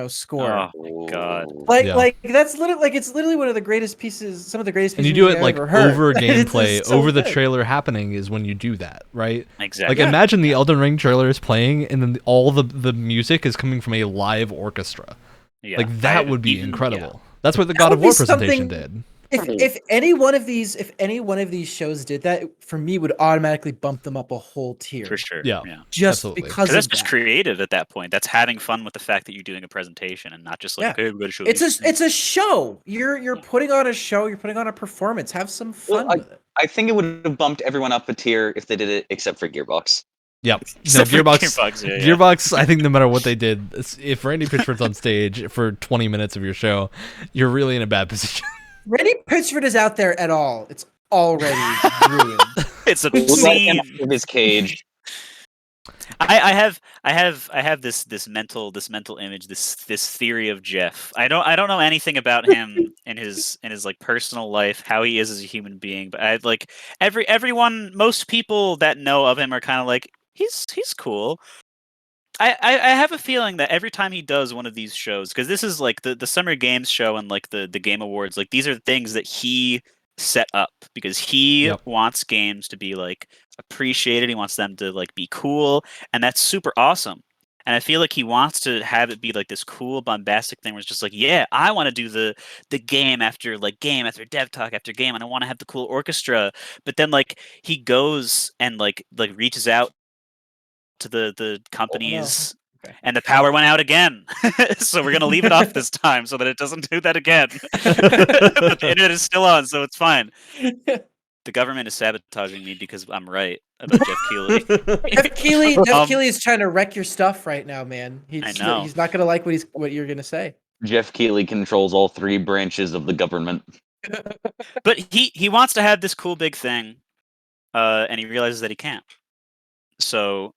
score. Oh my god. Yeah. Like that's literally like it's literally one of the greatest pieces, some of the greatest And pieces you do of it music like I've ever heard. over It's gameplay, just so over the good. trailer happening is when you do that, right? Exactly. Like imagine the Elden Ring trailer is playing, and then all the music is coming from a live orchestra. Yeah. Like that would be even- incredible. That's what the That God of would be War presentation something- did. If any one of these shows did that, for me would automatically bump them up a whole tier. For sure. Yeah. Just absolutely. because Because of that's just that. creative at that point. That's having fun with the fact that you're doing a presentation and not just like, Yeah. okay, we're going to show It's these a show. You're putting on a show. You're putting on a performance. Have some fun Well, with it. I think it would have bumped everyone up a tier if they did it, except for Gearbox. Yep. No, Except for Gearbox. yeah, yeah. Gearbox. I think no matter what they did, if Randy Pitchford's on stage for 20 minutes of your show, you're really in a bad position. Randy Pitchford is out there at all. It's already ruined. It's Let him obscene. out of his cage. I have this mental image, this theory of Jeff. I don't know anything about him in his like personal life, how he is as a human being, but I like most people that know of him are kind of like he's cool. I have a feeling that every time he does one of these shows, because this is like the Summer Games show and like the Game Awards, like these are things that he set up because he Yep. wants games to be like appreciated. He wants them to like be cool, and that's super awesome. And I feel like he wants to have it be like this cool, bombastic thing where it's just like, yeah, I want to do the game after dev talk after game, and I want to have the cool orchestra. But then like he goes and like reaches out to the companies, Okay. and the power went out again. So we're gonna leave it off this time so that it doesn't do that again. But the internet is still on, so it's fine. The government is sabotaging me because I'm right about Jeff Keighley. Jeff Keighley Um, is trying to wreck your stuff right now, man. He's know. he's not gonna like what you're gonna say. Jeff Keighley controls all 3 branches of the government. But he wants to have this cool big thing, and he realizes that he can't. So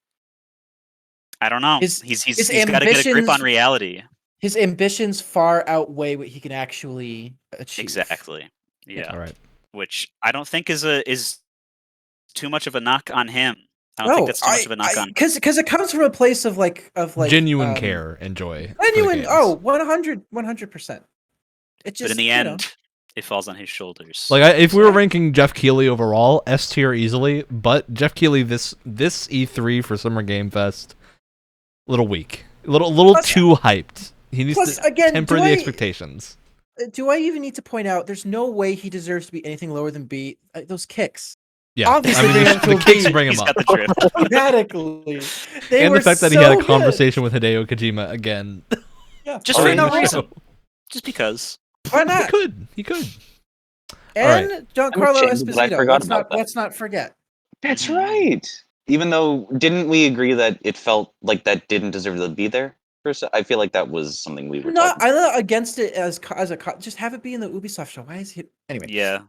I don't know. His He's got to get a grip on ambitions- reality. His ambitions far outweigh what he can actually achieve. Exactly. Yeah. All right. Which I don't think is too much of a knock on him. I don't think that's too much of a knock on. because it comes from a place of like Genuine care and joy. for the Genuine. games. Oh, 100%. It just But in the end, it falls on his shoulders. Like, if we were ranking Jeff Keighley overall, S tier easily, but Jeff Keighley this E3 for Summer Game Fest, little weak, little Plus- too hyped. He needs plus, to again, temper do the I- expectations. Do I even need to point out? There's no way he deserves to be anything lower than B. Those kicks. Yeah, Obviously I mean, bring him to the a kicks B. bring him He's up, got the drip. Automatically. They and were the fact that he so had a good. conversation with Hideo Kojima again. Yeah. Just Oh, for yeah. no reason. Just because. Why He not? could. He could. And right. Giancarlo ashamed that I Esposito. forgot about that. Let's not forget. That's right. Even though, didn't we agree that it felt like that didn't deserve to be there? I feel like that was something we were talking I'm not against it as a just have it be in the Ubisoft show. Why is he anyway? Yeah.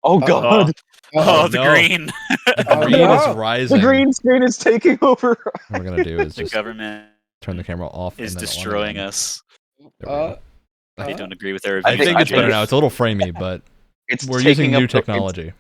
Oh, Uh-oh. God. Oh, Oh, the no. green. The Oh, green no. is rising. The green screen is taking over. What we're gonna do is The just government turn the camera off. is and then on destroying again. us. There we go. They don't agree with their I I reviews. think I it's think better now. It's a little framey, but It's we're taking using new up technology.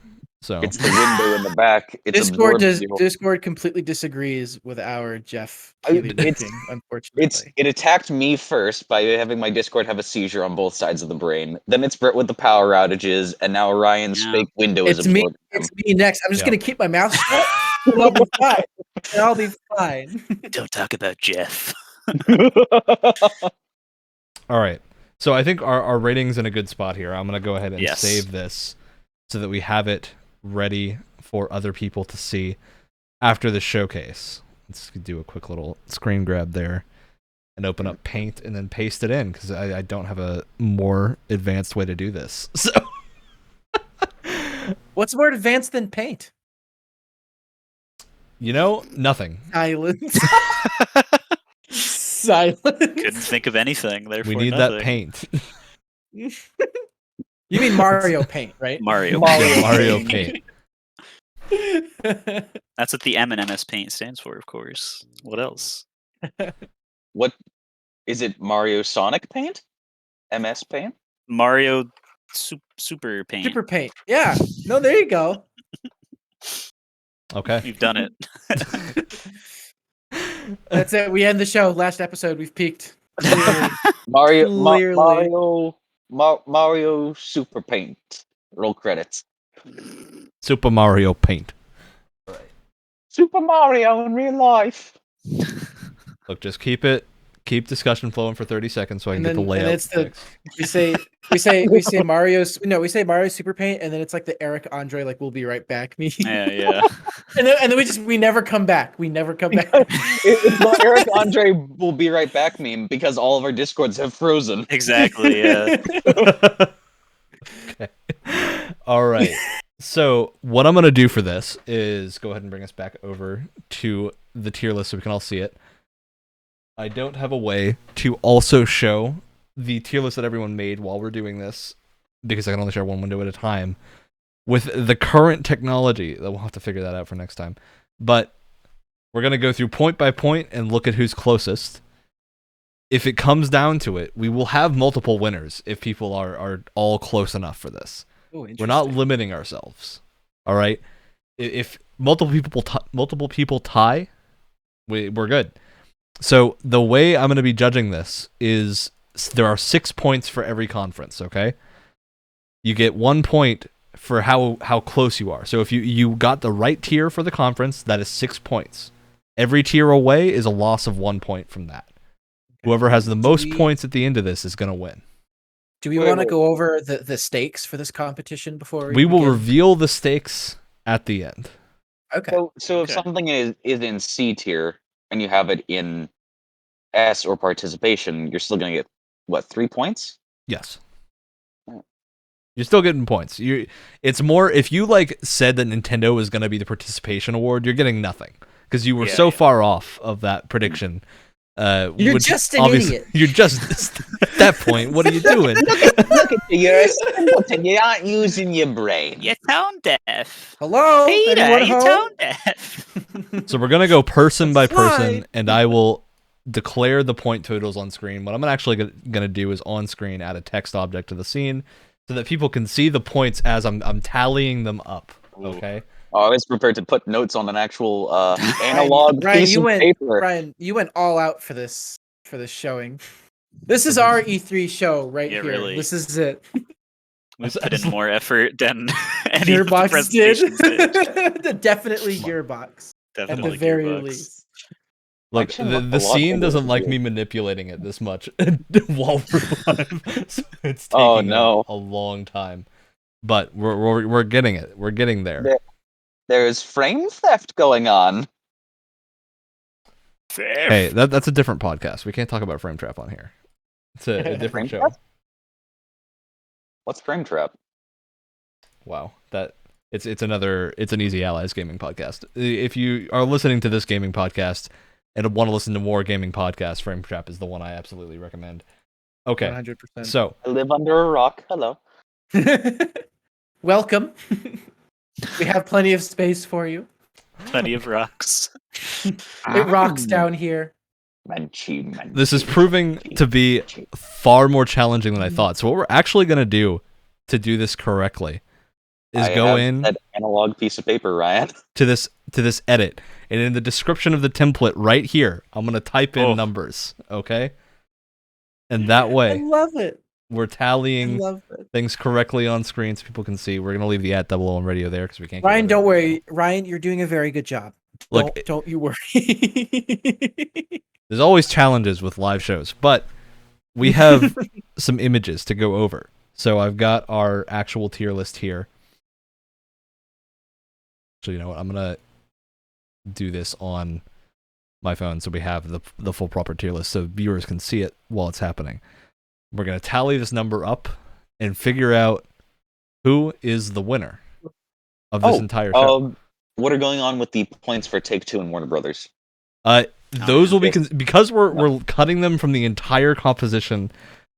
So It's the window in the back. It's absorbed the whole- Discord completely disagrees with our Jeff I- Keighley it's- ranking, unfortunately. it attacked me first by having my Discord have a seizure on both sides of the brain. Then it's Brett with the power outages, and now Orion's Yeah. fake window is It's me. absorbing him. It's me next. I'm just Yeah. gonna keep my mouth shut. And I'll be fine. And I'll be fine. Don't talk about Jeff. all right. So I think our rating's in a good spot here. I'm gonna go ahead and Yes. save this so that we have it ready for other people to see after the showcase. Let's do a quick little screen grab there and open up Paint and then paste it in because I don't have a more advanced way to do this. So What's more advanced than paint? nothing. Silence. Silence. Couldn't think of anything. Therefore, We need nothing. that paint. You mean Mario Paint, right? Mario. Yeah, Mario Paint. That's what the M&MS Paint stands for, of course. What else? What is it? Mario Sonic Paint? MS Paint? Mario Super Paint. Super Paint. Yeah. No, there you go. Okay. You've done it. That's it. We end the show. Last episode. We've peaked. Clearly. Mario Super Paint. Roll credits. Super Mario Paint. Super Mario in real life. Look, just keep discussion flowing for 30 seconds so I can And get the then- layout. and it's the- fixed. we say Mario Super Paint, and then it's like the Eric Andre like we'll be right back me. Yeah. and then we never come back. We never come back. It's the Eric Andre will be right back meme because all of our Discords have frozen. Exactly. Yeah. Okay. All right. So what I'm going to do for this is go ahead and bring us back over to the tier list so we can all see it. I don't have a way to also show the tier list that everyone made while we're doing this because I can only share one window at a time. With the current technology, we'll have to figure that out for next time. But we're going to go through point by point and look at who's closest. If it comes down to it, we will have multiple winners if people are all close enough for this. Oh, We're not limiting ourselves. All right. If multiple people tie, we're good. So the way I'm going to be judging this is there are 6 points for every conference. Okay. You get 1 point for how close you are. So if you got the right tier for the conference, that is 6 points. Every tier away is a loss of 1 point from that. Whoever has the most points at the end of this is going to win. Do we want to go over the stakes for this competition before We will begin? reveal the stakes at the end. Okay. So if Okay. something is in C tier and you have it in S or participation, you're still going to get what, 3 points? Yes. You're still getting points. It's more if you said that Nintendo was going to be the participation award, you're getting nothing because you were so far off of that prediction. You're just an obviously- idiot. You're just at that point. What are you doing? Look at you, you're a simpleton. You aren't using your brain. You're tone deaf. Hello, Peter, anyone you're home? tone deaf. So we're gonna go person by That's person, fine. and I will declare the point totals on screen. What I'm actually gonna do is on screen add a text object to the scene so that people can see the points as I'm tallying them up. Okay. I was prepared to put notes on an actual analog Ryan, piece of paper. Ryan, you went all out for this showing. This is our E3 show right Yeah, here. really. This is it. We've put in more effort than any Gearbox of the presentations did. Definitely Gearbox. Definitely At the very Gearbox. least. Look, Actually, the, a the lot scene of doesn't this like is- me manipulating it this much while we're live. So it's Oh, taking no. a long time. But we're getting it. We're getting there. There's frame theft going on. Hey, that's a different podcast. We can't talk about Frame Trap on here. It's a different Frame show. trap? What's frame trap? Wow, it's an Easy Allies gaming podcast. If you are listening to this gaming podcast and want to listen to more gaming podcasts, Frame Trap is the one I absolutely recommend. Okay, 100%. so I live under a rock. Hello. Welcome. We have plenty of space for you. Plenty of rocks. It rocks down here. Manchi. this is proving to be far more challenging than I thought. So what we're actually gonna do to do this correctly is go in that analog piece of paper, Ryan. to this edit, and in the description of the template right here, I'm gonna type in Oh. numbers, okay? And that I way, love it. we're I tallying love it. things correctly on screen so people can see. We're gonna leave the @double on radio there because we can't. Ryan, get don't rid of it. worry. Ryan, you're doing a very good job. Look, Don't you worry. there's always challenges with live shows, but we have some images to go over. So I've got our actual tier list here. So you know what? I'm gonna do this on my phone so we have the full proper tier list so viewers can see it while it's happening. We're gonna tally this number up and figure out who is the winner of this entire show. What are going on with the points for Take Two and Warner Brothers? Those will be yes. because we're cutting them from the entire composition.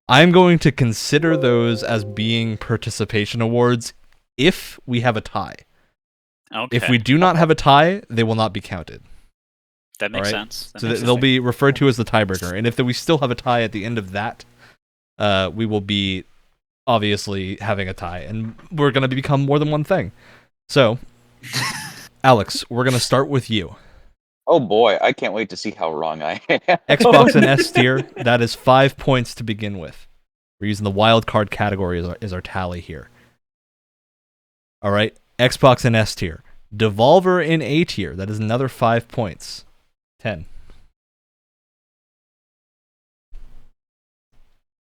I'm going to consider those as being participation awards if we have a tie. Okay. If we do not have a tie, they will not be counted. that makes alright. sense. That So makes they'll sense. be referred to as the tiebreaker. And if we still have a tie at the end of that, we will be obviously having a tie, and we're going to become more than one thing. So, Alex, we're going to start with you. Oh boy, I can't wait to see how wrong I am. Xbox and S tier, that is 5 points to begin with. We're using the wild card category as our tally here. All right, Xbox and S tier. Devolver in A tier, that is another 5 points. 10.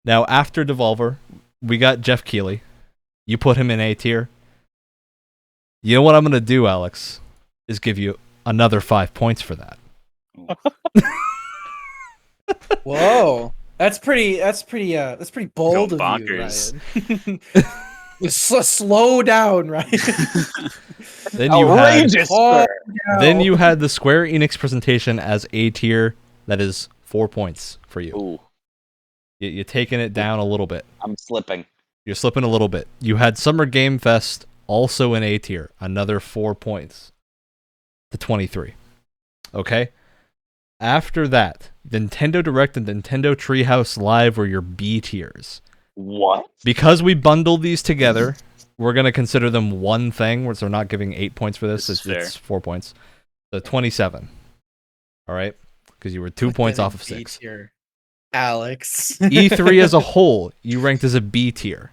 Now, after Devolver, we got Jeff Keighley. You put him in A tier. You know what I'm going to do, Alex, is give you another 5 points for that. Whoa. That's pretty bold of bonkers. you, Ryan. Slow down, Ryan. Then you had Outrageous, Oh, sir. Then you had the Square Enix presentation as A tier. That is 4 points for you. Ooh, You're taking it down a little bit. I'm slipping. You're slipping a little bit. You had Summer Game Fest also in A tier. Another 4 points to 23. Okay? After that, Nintendo Direct and Nintendo Treehouse Live were your B tiers. What? Because we bundled these together, we're going to consider them one thing, so we're not giving 8 points for this. This is It's 4 points. So 27. All right? Because you were 2 points off of 6. Tier. Alex. E3 as a whole, you ranked as a B tier.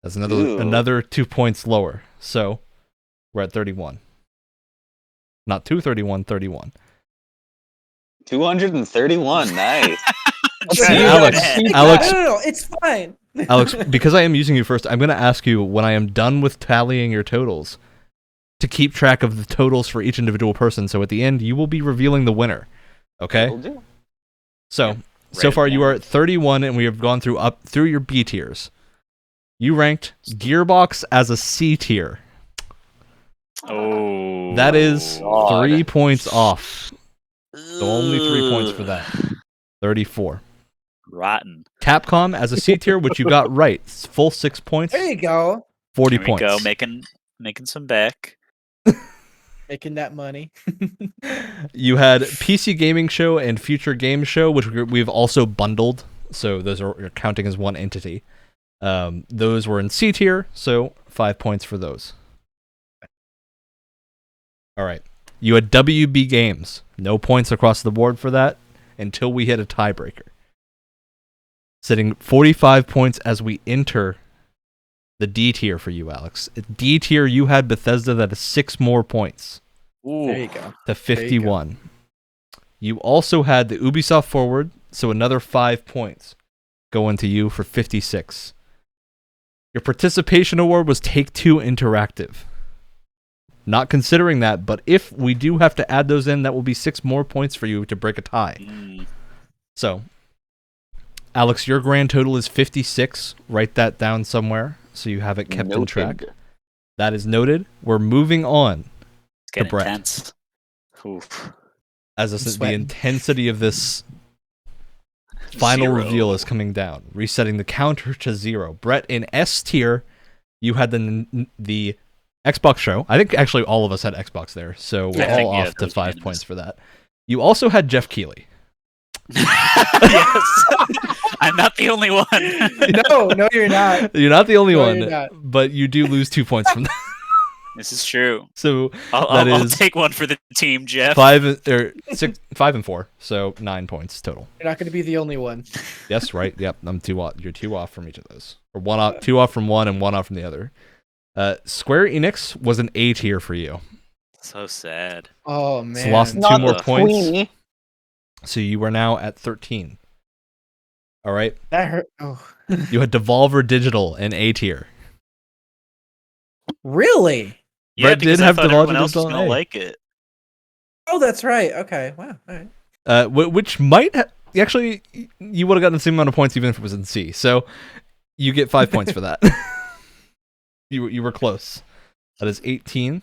That's Ooh. another 2 points lower. So we're at 31. Not 231, 31. 231. Nice. See, Right. Alex, It's Alex, no, it's fine. Alex, because I am using you first, I'm going to ask you when I am done with tallying your totals to keep track of the totals for each individual person. So at the end, you will be revealing the winner. Okay? Will do. So far you are at 31, and we have gone through your B tiers. You ranked Gearbox as a C tier. Oh. That is God. 3 points off. So only 3 points for that. 34. Rotten. Capcom as a C tier, which you got right. Full 6 points. There you go. 40 Here we points. go, making some back. Making that money. You had PC Gaming Show and Future Game Show, which we've also bundled. So those are counting as one entity. Those were in C tier, so 5 points for those. All right. You had WB Games. No points across the board for that until we hit a tiebreaker. Sitting 45 points as we enter The D tier for you, Alex. D tier, you had Bethesda, that is 6 more points Ooh. There you go. to 51. You also had the Ubisoft Forward, so another 5 points going to you for 56. Your participation award was Take-Two Interactive. Not considering that, but if we do have to add those in, that will be 6 more points for you to break a tie. So, Alex, your grand total is 56. Write that down somewhere so you have it kept in track. That is noted. We're moving on It's getting Brett. intense. Oof. as the Sweating. intensity of this final 0. reveal is coming down, resetting the counter to 0. Brett, in S tier, you had the Xbox show. I think actually all of us had Xbox there, so we're all off to 5 points for that. You also had Jeff Keighley. Yes. I'm not the only one. No, you're not. You're not the only No, one, you're not. but you do lose 2 points from that. This is true. So I'll that is take one for the team, Jeff. 5 and 4, so 9 points total. You're not going to be the only one. Yes, right. Yep, I'm 2 off. You're 2 off from each of those, or 1 off, 2 off from one, and 1 off from the other. Square Enix was an A tier for you. So sad. Oh It's man. lost 2 Not more the points, Queenie. so you are now at 13. All right. That hurt. Oh. You had Devolver Digital in A tier. Really? Yeah, Brett because did I have thought Devolver everyone else was Digital gonna A. like it. Oh, that's right. Okay. Wow. All right. Which might actually, you would have gotten the same amount of points even if it was in C. So you get 5 points for that. You were close. That is 18.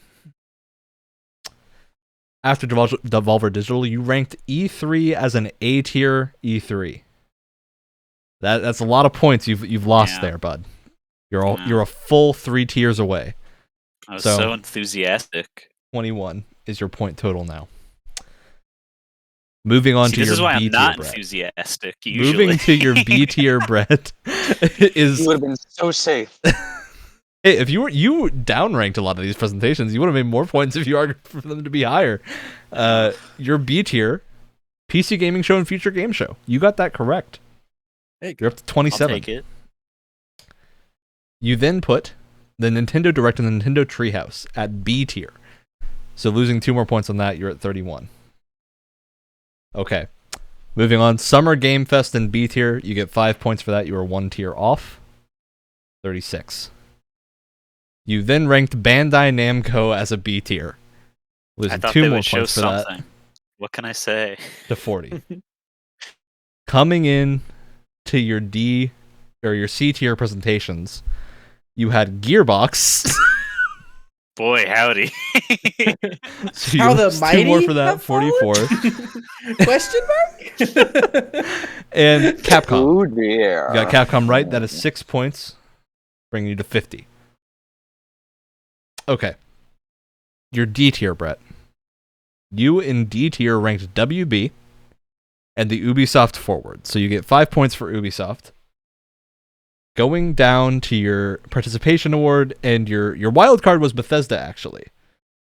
After Devolver Digital, you ranked E3 as an A tier E3. That's a lot of points you've lost there, bud. You're a full 3 tiers away. I was So- so enthusiastic. 21 is your point total now. Moving on See, to this your is why B I'm tier, not Brett. enthusiastic. Usually. Moving to your B tier, Brett, is You would have been so safe. hey, if you downranked a lot of these presentations, you would have made more points if you argued for them to be higher. Your B tier, PC Gaming Show and Future Game Show. You got that correct. Hey, You're up to I'll 27. take it. You then put the Nintendo Direct and the Nintendo Treehouse at B tier. So losing 2 more points on that, you're at 31. Okay. Moving on. Summer Game Fest in B tier. You get 5 points for that. You are 1 tier off. 36. You then ranked Bandai Namco as a B tier. I Losing thought 2 they more would show points for that something. What can I say? to 40. Coming in to your D or your C tier presentations, you had Gearbox. Boy, howdy. So you How the lost 2 mighty more for that, have fallen? 44. Question mark? And Capcom. Oh dear. You got Capcom right. That is 6 points, bringing you to 50. Okay. Your D tier, Brett. You in D tier ranked WB and the Ubisoft Forward. So you get 5 points for Ubisoft. Going down to your participation award, and your wild card was Bethesda, actually.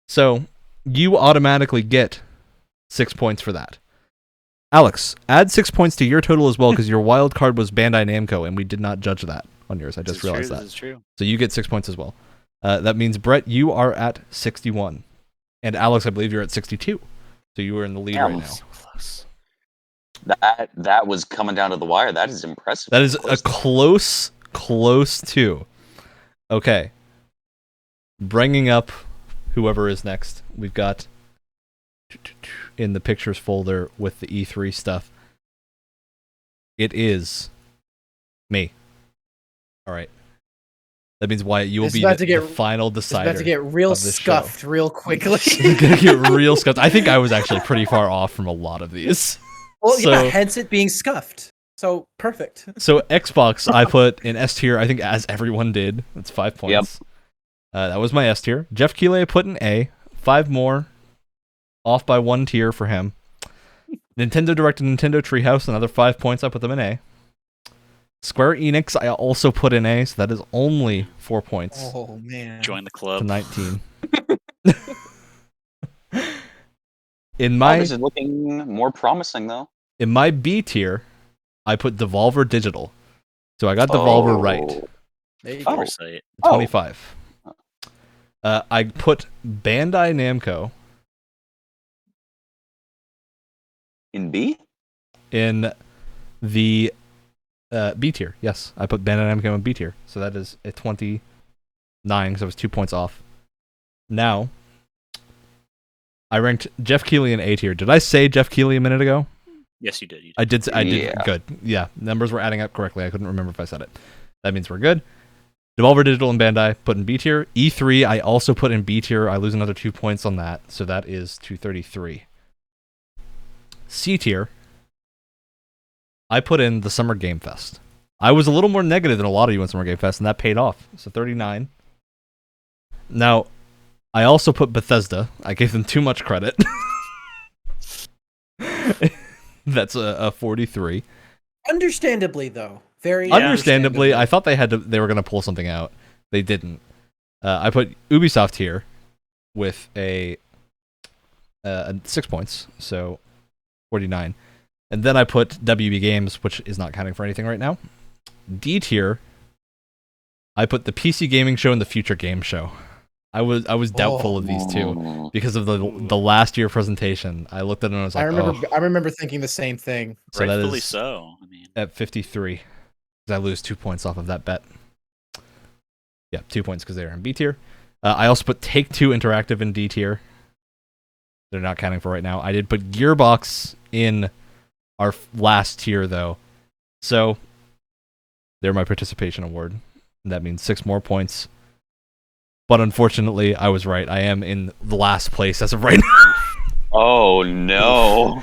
So you automatically get 6 points for that. Alex, add 6 points to your total as well, because your wild card was Bandai Namco, and we did not judge that on yours. I just realized that. This is true. So you get 6 points as well. That means, Brett, you are at 61. And Alex, I believe you're at 62. So you are in the lead right now. So close. That was coming down to the wire. That is impressive. That is a close to. Okay. Bringing up whoever is next. We've got in the pictures folder with the E3 stuff. It is me. All right. That means Wyatt, you will It's be about the, to get- the final It's decider. about to get real of this show. scuffed real quickly. It's gonna get real scuffed. I think I was actually pretty far off from a lot of these. Well, So- yeah, hence it being scuffed. So perfect. So Xbox, I put in S tier. I think as everyone did. That's 5 points. That was my S tier. Jeff Keighley I put in A. 5 more, off by 1 tier for him. Nintendo Direct and Nintendo Treehouse, another 5 points. I put them in A. Square Enix I also put in A, so that is only 4 points Oh man. Join the to club. 19. In my This is looking more promising though. in my B tier, I put Devolver Digital. So I got Devolver right. There you Oh. go. Foresight. 25. I put Bandai Namco In B? in the B tier. Yes, I put Bandai Namco in B tier. So that is a 29 because I was 2 points off. Now, I ranked Jeff Keighley in A tier. Did I say Jeff Keighley a minute ago? Yes, you did. I did. I did. Yeah. Good. Yeah, numbers were adding up correctly. I couldn't remember if I said it. That means we're good. Devolver Digital and Bandai put in B tier. E3 I also put in B tier. I lose another 2 points on that, so that is 233. C tier. I put in the Summer Game Fest. I was a little more negative than a lot of you in Summer Game Fest, and that paid off. So 39. Now, I also put Bethesda. I gave them too much credit. That's a 43. Understandably, though, very Understandably, I thought they were going to pull something out. They didn't. I put Ubisoft here with a 6 points, so 49. And then I put WB Games, which is not counting for anything right now. D tier, I put the PC Gaming Show and the Future Game Show. I was doubtful of these two because of the last year presentation. I looked at it and I was like, I remember thinking the same thing. So Rightfully that is so. I mean, at 53. Because I lose 2 points off of that bet. Yeah, 2 points because they're in B tier. I also put Take-Two Interactive in D tier. They're not counting for right now. I did put Gearbox in our last tier, though. So, they're my participation award. That means 6 more points. But unfortunately, I was right. I am in the last place as of right now. Oh no.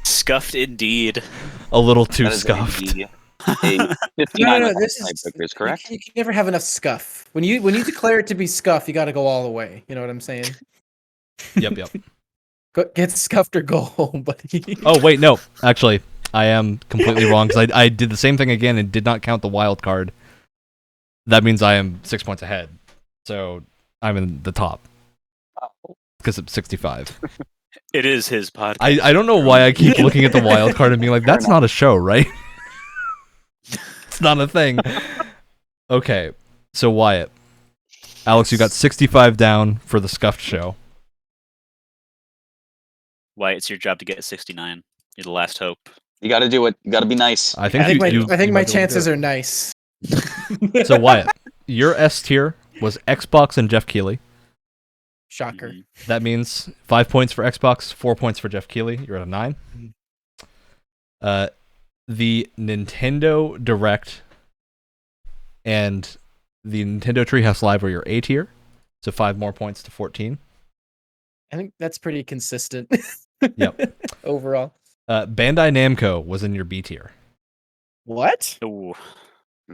scuffed indeed. A little too That is scuffed. a 59 No, this tiebreakers, correct? You can never have enough scuff. When you declare it to be scuff, you got to go all the way. You know what I'm saying? Yep. Get scuffed or go home, buddy. Oh, wait, no. Actually, I am completely wrong because I did the same thing again and did not count the wild card. That means I am 6 points ahead. So I'm in the top because it's 65. It is his podcast. I don't know why I keep looking at the wild card and being like, that's not a show, right? It's not a thing. Okay, so Wyatt. Alex, you got 65 down for the scuffed show. Why it's your job to get 69. You're the last hope. You got to do it. You got to be nice. I think I think you my might be able to chances do are nice. it. So Wyatt, your S tier was Xbox and Jeff Keighley. Shocker. Mhm. That means 5 points for Xbox, 4 points for Jeff Keighley. You're at a 9. The Nintendo Direct and the Nintendo Treehouse Live were your A tier. So 5 more points to 14. I think that's pretty consistent. Yep. Overall. Bandai Namco was in your B tier. What? Ooh.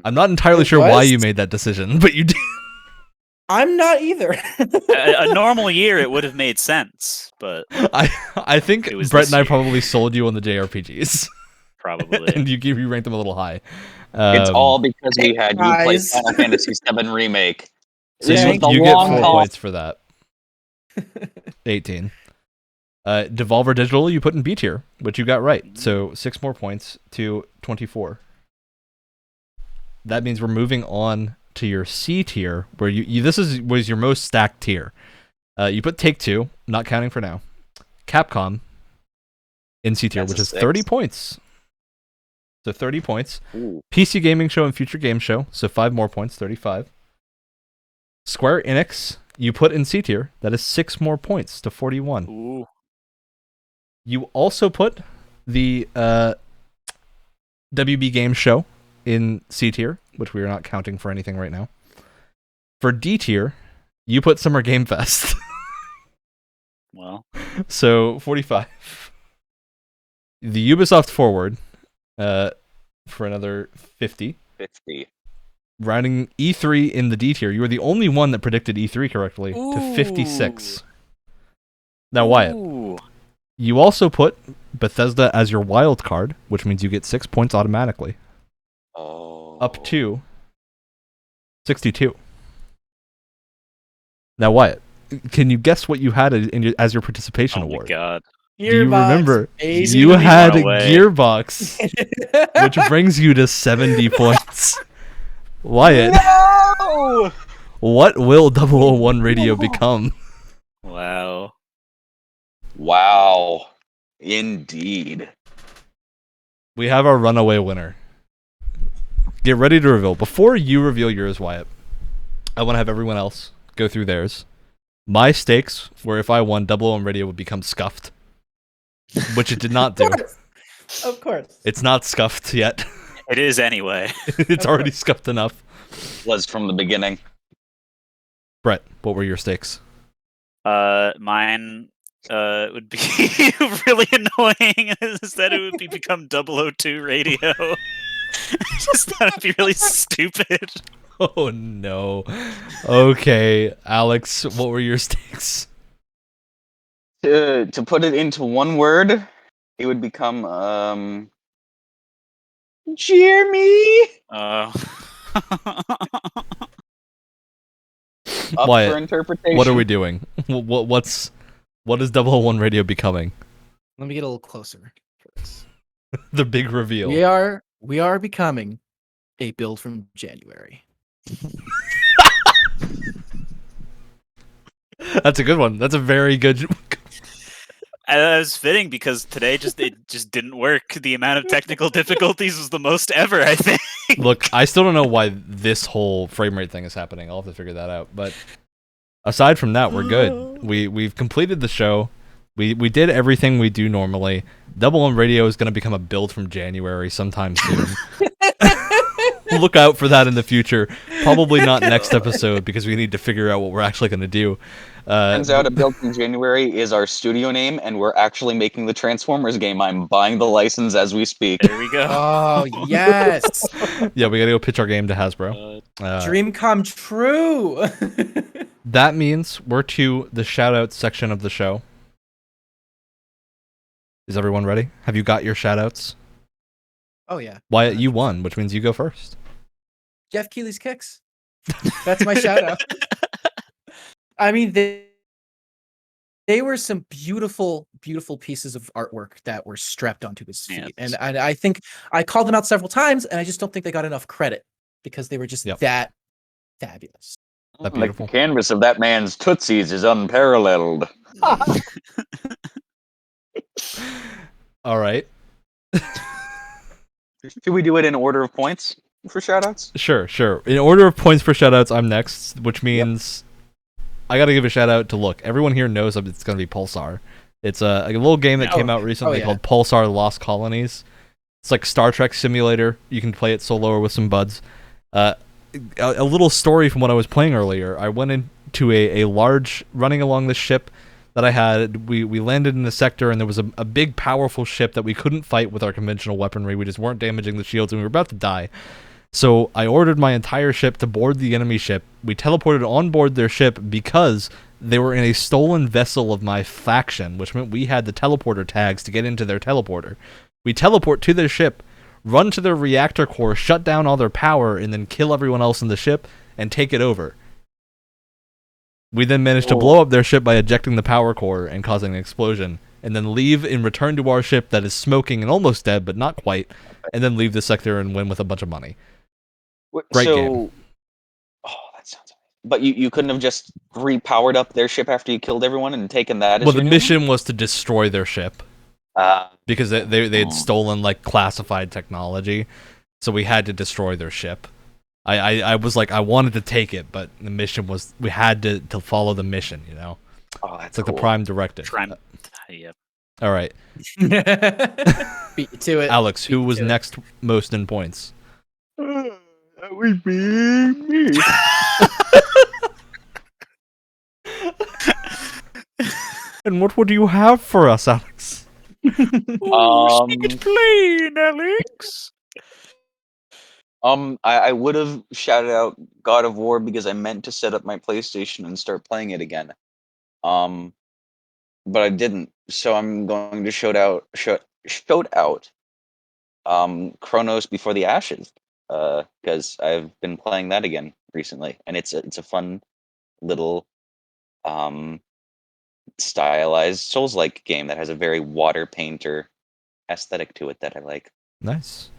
I'm not entirely It sure why was? you made that decision, but you did. I'm not either. a normal year, it would have made sense, but I think It was Brett this and I year. probably sold you on the JRPGs, probably. and you ranked them a little high. It's all because we had you play Guys. Final Fantasy VII Remake. so This you, was the you get long 4 haul. points for that. 18. Devolver Digital, you put in B tier, which you got right. So 6 more points to 24. That means we're moving on to your C tier, where was your most stacked tier. You put Take-Two, not counting for now. Capcom in C tier, That's which a is 6. 30 points. So 30 points. Ooh. PC Gaming Show and Future Game Show, so 5 more points, 35. Square Enix, you put in C tier, that is 6 more points to 41. Ooh. You also put the WB Game Show in C tier, which we are not counting for anything right now. For D tier, you put Summer Game Fest. Well, So 45. The Ubisoft Forward for another 50. 50. Rounding E3 in the D tier. You were the only one that predicted E3 correctly to Ooh. 56. Now, Wyatt, Ooh. you also put Bethesda as your wild card, which means you get 6 points automatically. Oh. Up to 62. Now, Wyatt, can you guess what you had as your participation Oh my award? god. Do you remember? Easy You to be had run away. Gearbox, which brings you to 70 points. Wyatt, No! what will 001 Radio become? Wow. Wow. Indeed. We have our runaway winner. Get ready to reveal. Before you reveal yours, Wyatt, I want to have everyone else go through theirs. My stakes were if I won, 001 Radio would become scuffed, which it did not do. Of course. It's not scuffed yet. It is anyway. It's Of already course. scuffed enough. Was from the beginning. Brett, what were your stakes? Mine would be really annoying is that it would become 002 Radio. I just thought it'd be really stupid. Oh no. Okay, Alex, what were your stakes? To put it into one word, it would become Jeremy. Uh, Up Wyatt, for interpretation. what are we doing? What is 001 Radio becoming? Let me get a little closer for this. The big reveal. We are becoming a build from January. That's a good one. That's a very good. I was fitting because today it just didn't work. The amount of technical difficulties was the most ever, I think. Look, I still don't know why this whole frame rate thing is happening. I'll have to figure that out. But aside from that, we're good. We've completed the show. We did everything we do normally. 001 Radio is going to become a build from January sometime soon. Look out for that in the future. Probably not next episode because we need to figure out what we're actually going to do. Turns out a build from January is our studio name, and we're actually making the Transformers game. I'm buying the license as we speak. There we go. Oh yes, Yeah, we got to go pitch our game to Hasbro. dream come true. That means we're to the shout-out section of the show. Is everyone ready? Have you got your shout-outs? Oh yeah, Wyatt, you won, which means you go first. Jeff Keighley's kicks. That's my shout out. I mean, they were some beautiful, beautiful pieces of artwork that were strapped onto his feet. Yes. And I think I called them out several times, and I just don't think they got enough credit because they were just that fabulous. That The beautiful. canvas of that man's Tootsies is unparalleled. All right. Should we do it in order of points for shoutouts? Sure. In order of points for shoutouts, I'm next, which means I got to give a shout out to look. Everyone here knows it's going to be Pulsar. It's a little game that came out recently called Pulsar Lost Colonies. It's like Star Trek simulator. You can play it solo or with some buds. A little story from what I was playing earlier. I went into a large, running along this ship that I had. We landed in the sector, and there was a big, powerful ship that we couldn't fight with our conventional weaponry. We just weren't damaging the shields, and we were about to die. So I ordered my entire ship to board the enemy ship. We teleported on board their ship because they were in a stolen vessel of my faction, which meant we had the teleporter tags to get into their teleporter. We teleport to their ship, run to their reactor core, shut down all their power, and then kill everyone else in the ship and take it over. We then managed to blow up their ship by ejecting the power core and causing an explosion, and then leave and return to our ship that is smoking and almost dead, but not quite, and then leave the sector and win with a bunch of money. Great game. Oh, that sounds amazing. But you couldn't have just repowered up their ship after you killed everyone and taken that as Well, your the new mission was to destroy their ship. Because they had stolen like classified technology, so we had to destroy their ship. I was like, I wanted to take it, but the mission was we had to follow the mission, you know. Oh, that's It's like cool. the prime directive. Yeah. All right, Beat you to it. Alex, who was to it. next most in points? That would be me. And what would you have for us, Alex? Explain, Alex. I would have shouted out God of War because I meant to set up my PlayStation and start playing it again. But I didn't. So I'm going to shout out Chronos Before the Ashes. Because I've been playing that again recently, and it's a fun little stylized Souls-like game that has a very water painter aesthetic to it that I like. Nice.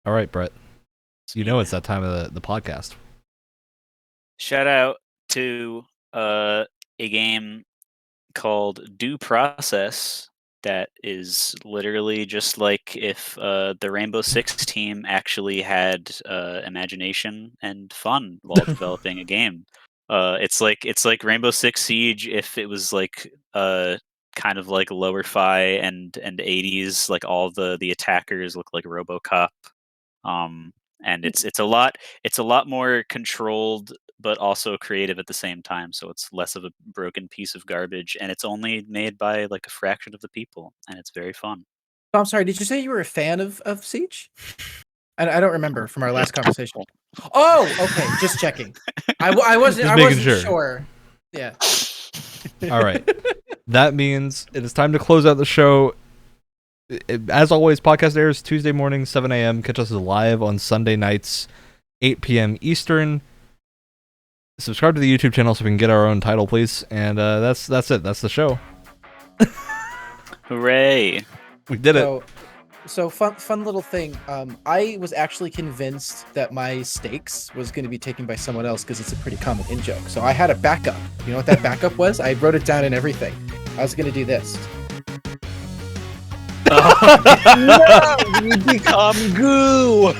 All right, Brett. You know it's that time of the podcast. Shout out to a game called Due Process that is literally just like if the Rainbow Six team actually had imagination and fun while developing a game. It's like Rainbow Six Siege if it was like kind of like lower fi and 80s, like all the attackers look like RoboCop. And it's a lot more controlled but also creative at the same time, so it's less of a broken piece of garbage, and it's only made by like a fraction of the people, and it's very fun. Oh, I'm sorry. Did you say you were a fan of Siege? I don't remember from our last conversation. Oh, okay. Just checking. I wasn't. Just I making wasn't sure. sure. Yeah. All right. That means it is time to close out the show. As always, podcast airs Tuesday morning, 7 a.m. Catch us live on Sunday nights, 8 p.m. Eastern. Subscribe to the YouTube channel so we can get our own title, please. And that's it. That's the show. Hooray! We did it. So fun little thing. I was actually convinced that my stakes was going to be taken by someone else because it's a pretty common in joke. So I had a backup. You know what that backup was? I wrote it down and everything. I was going to do this. No, you become goo.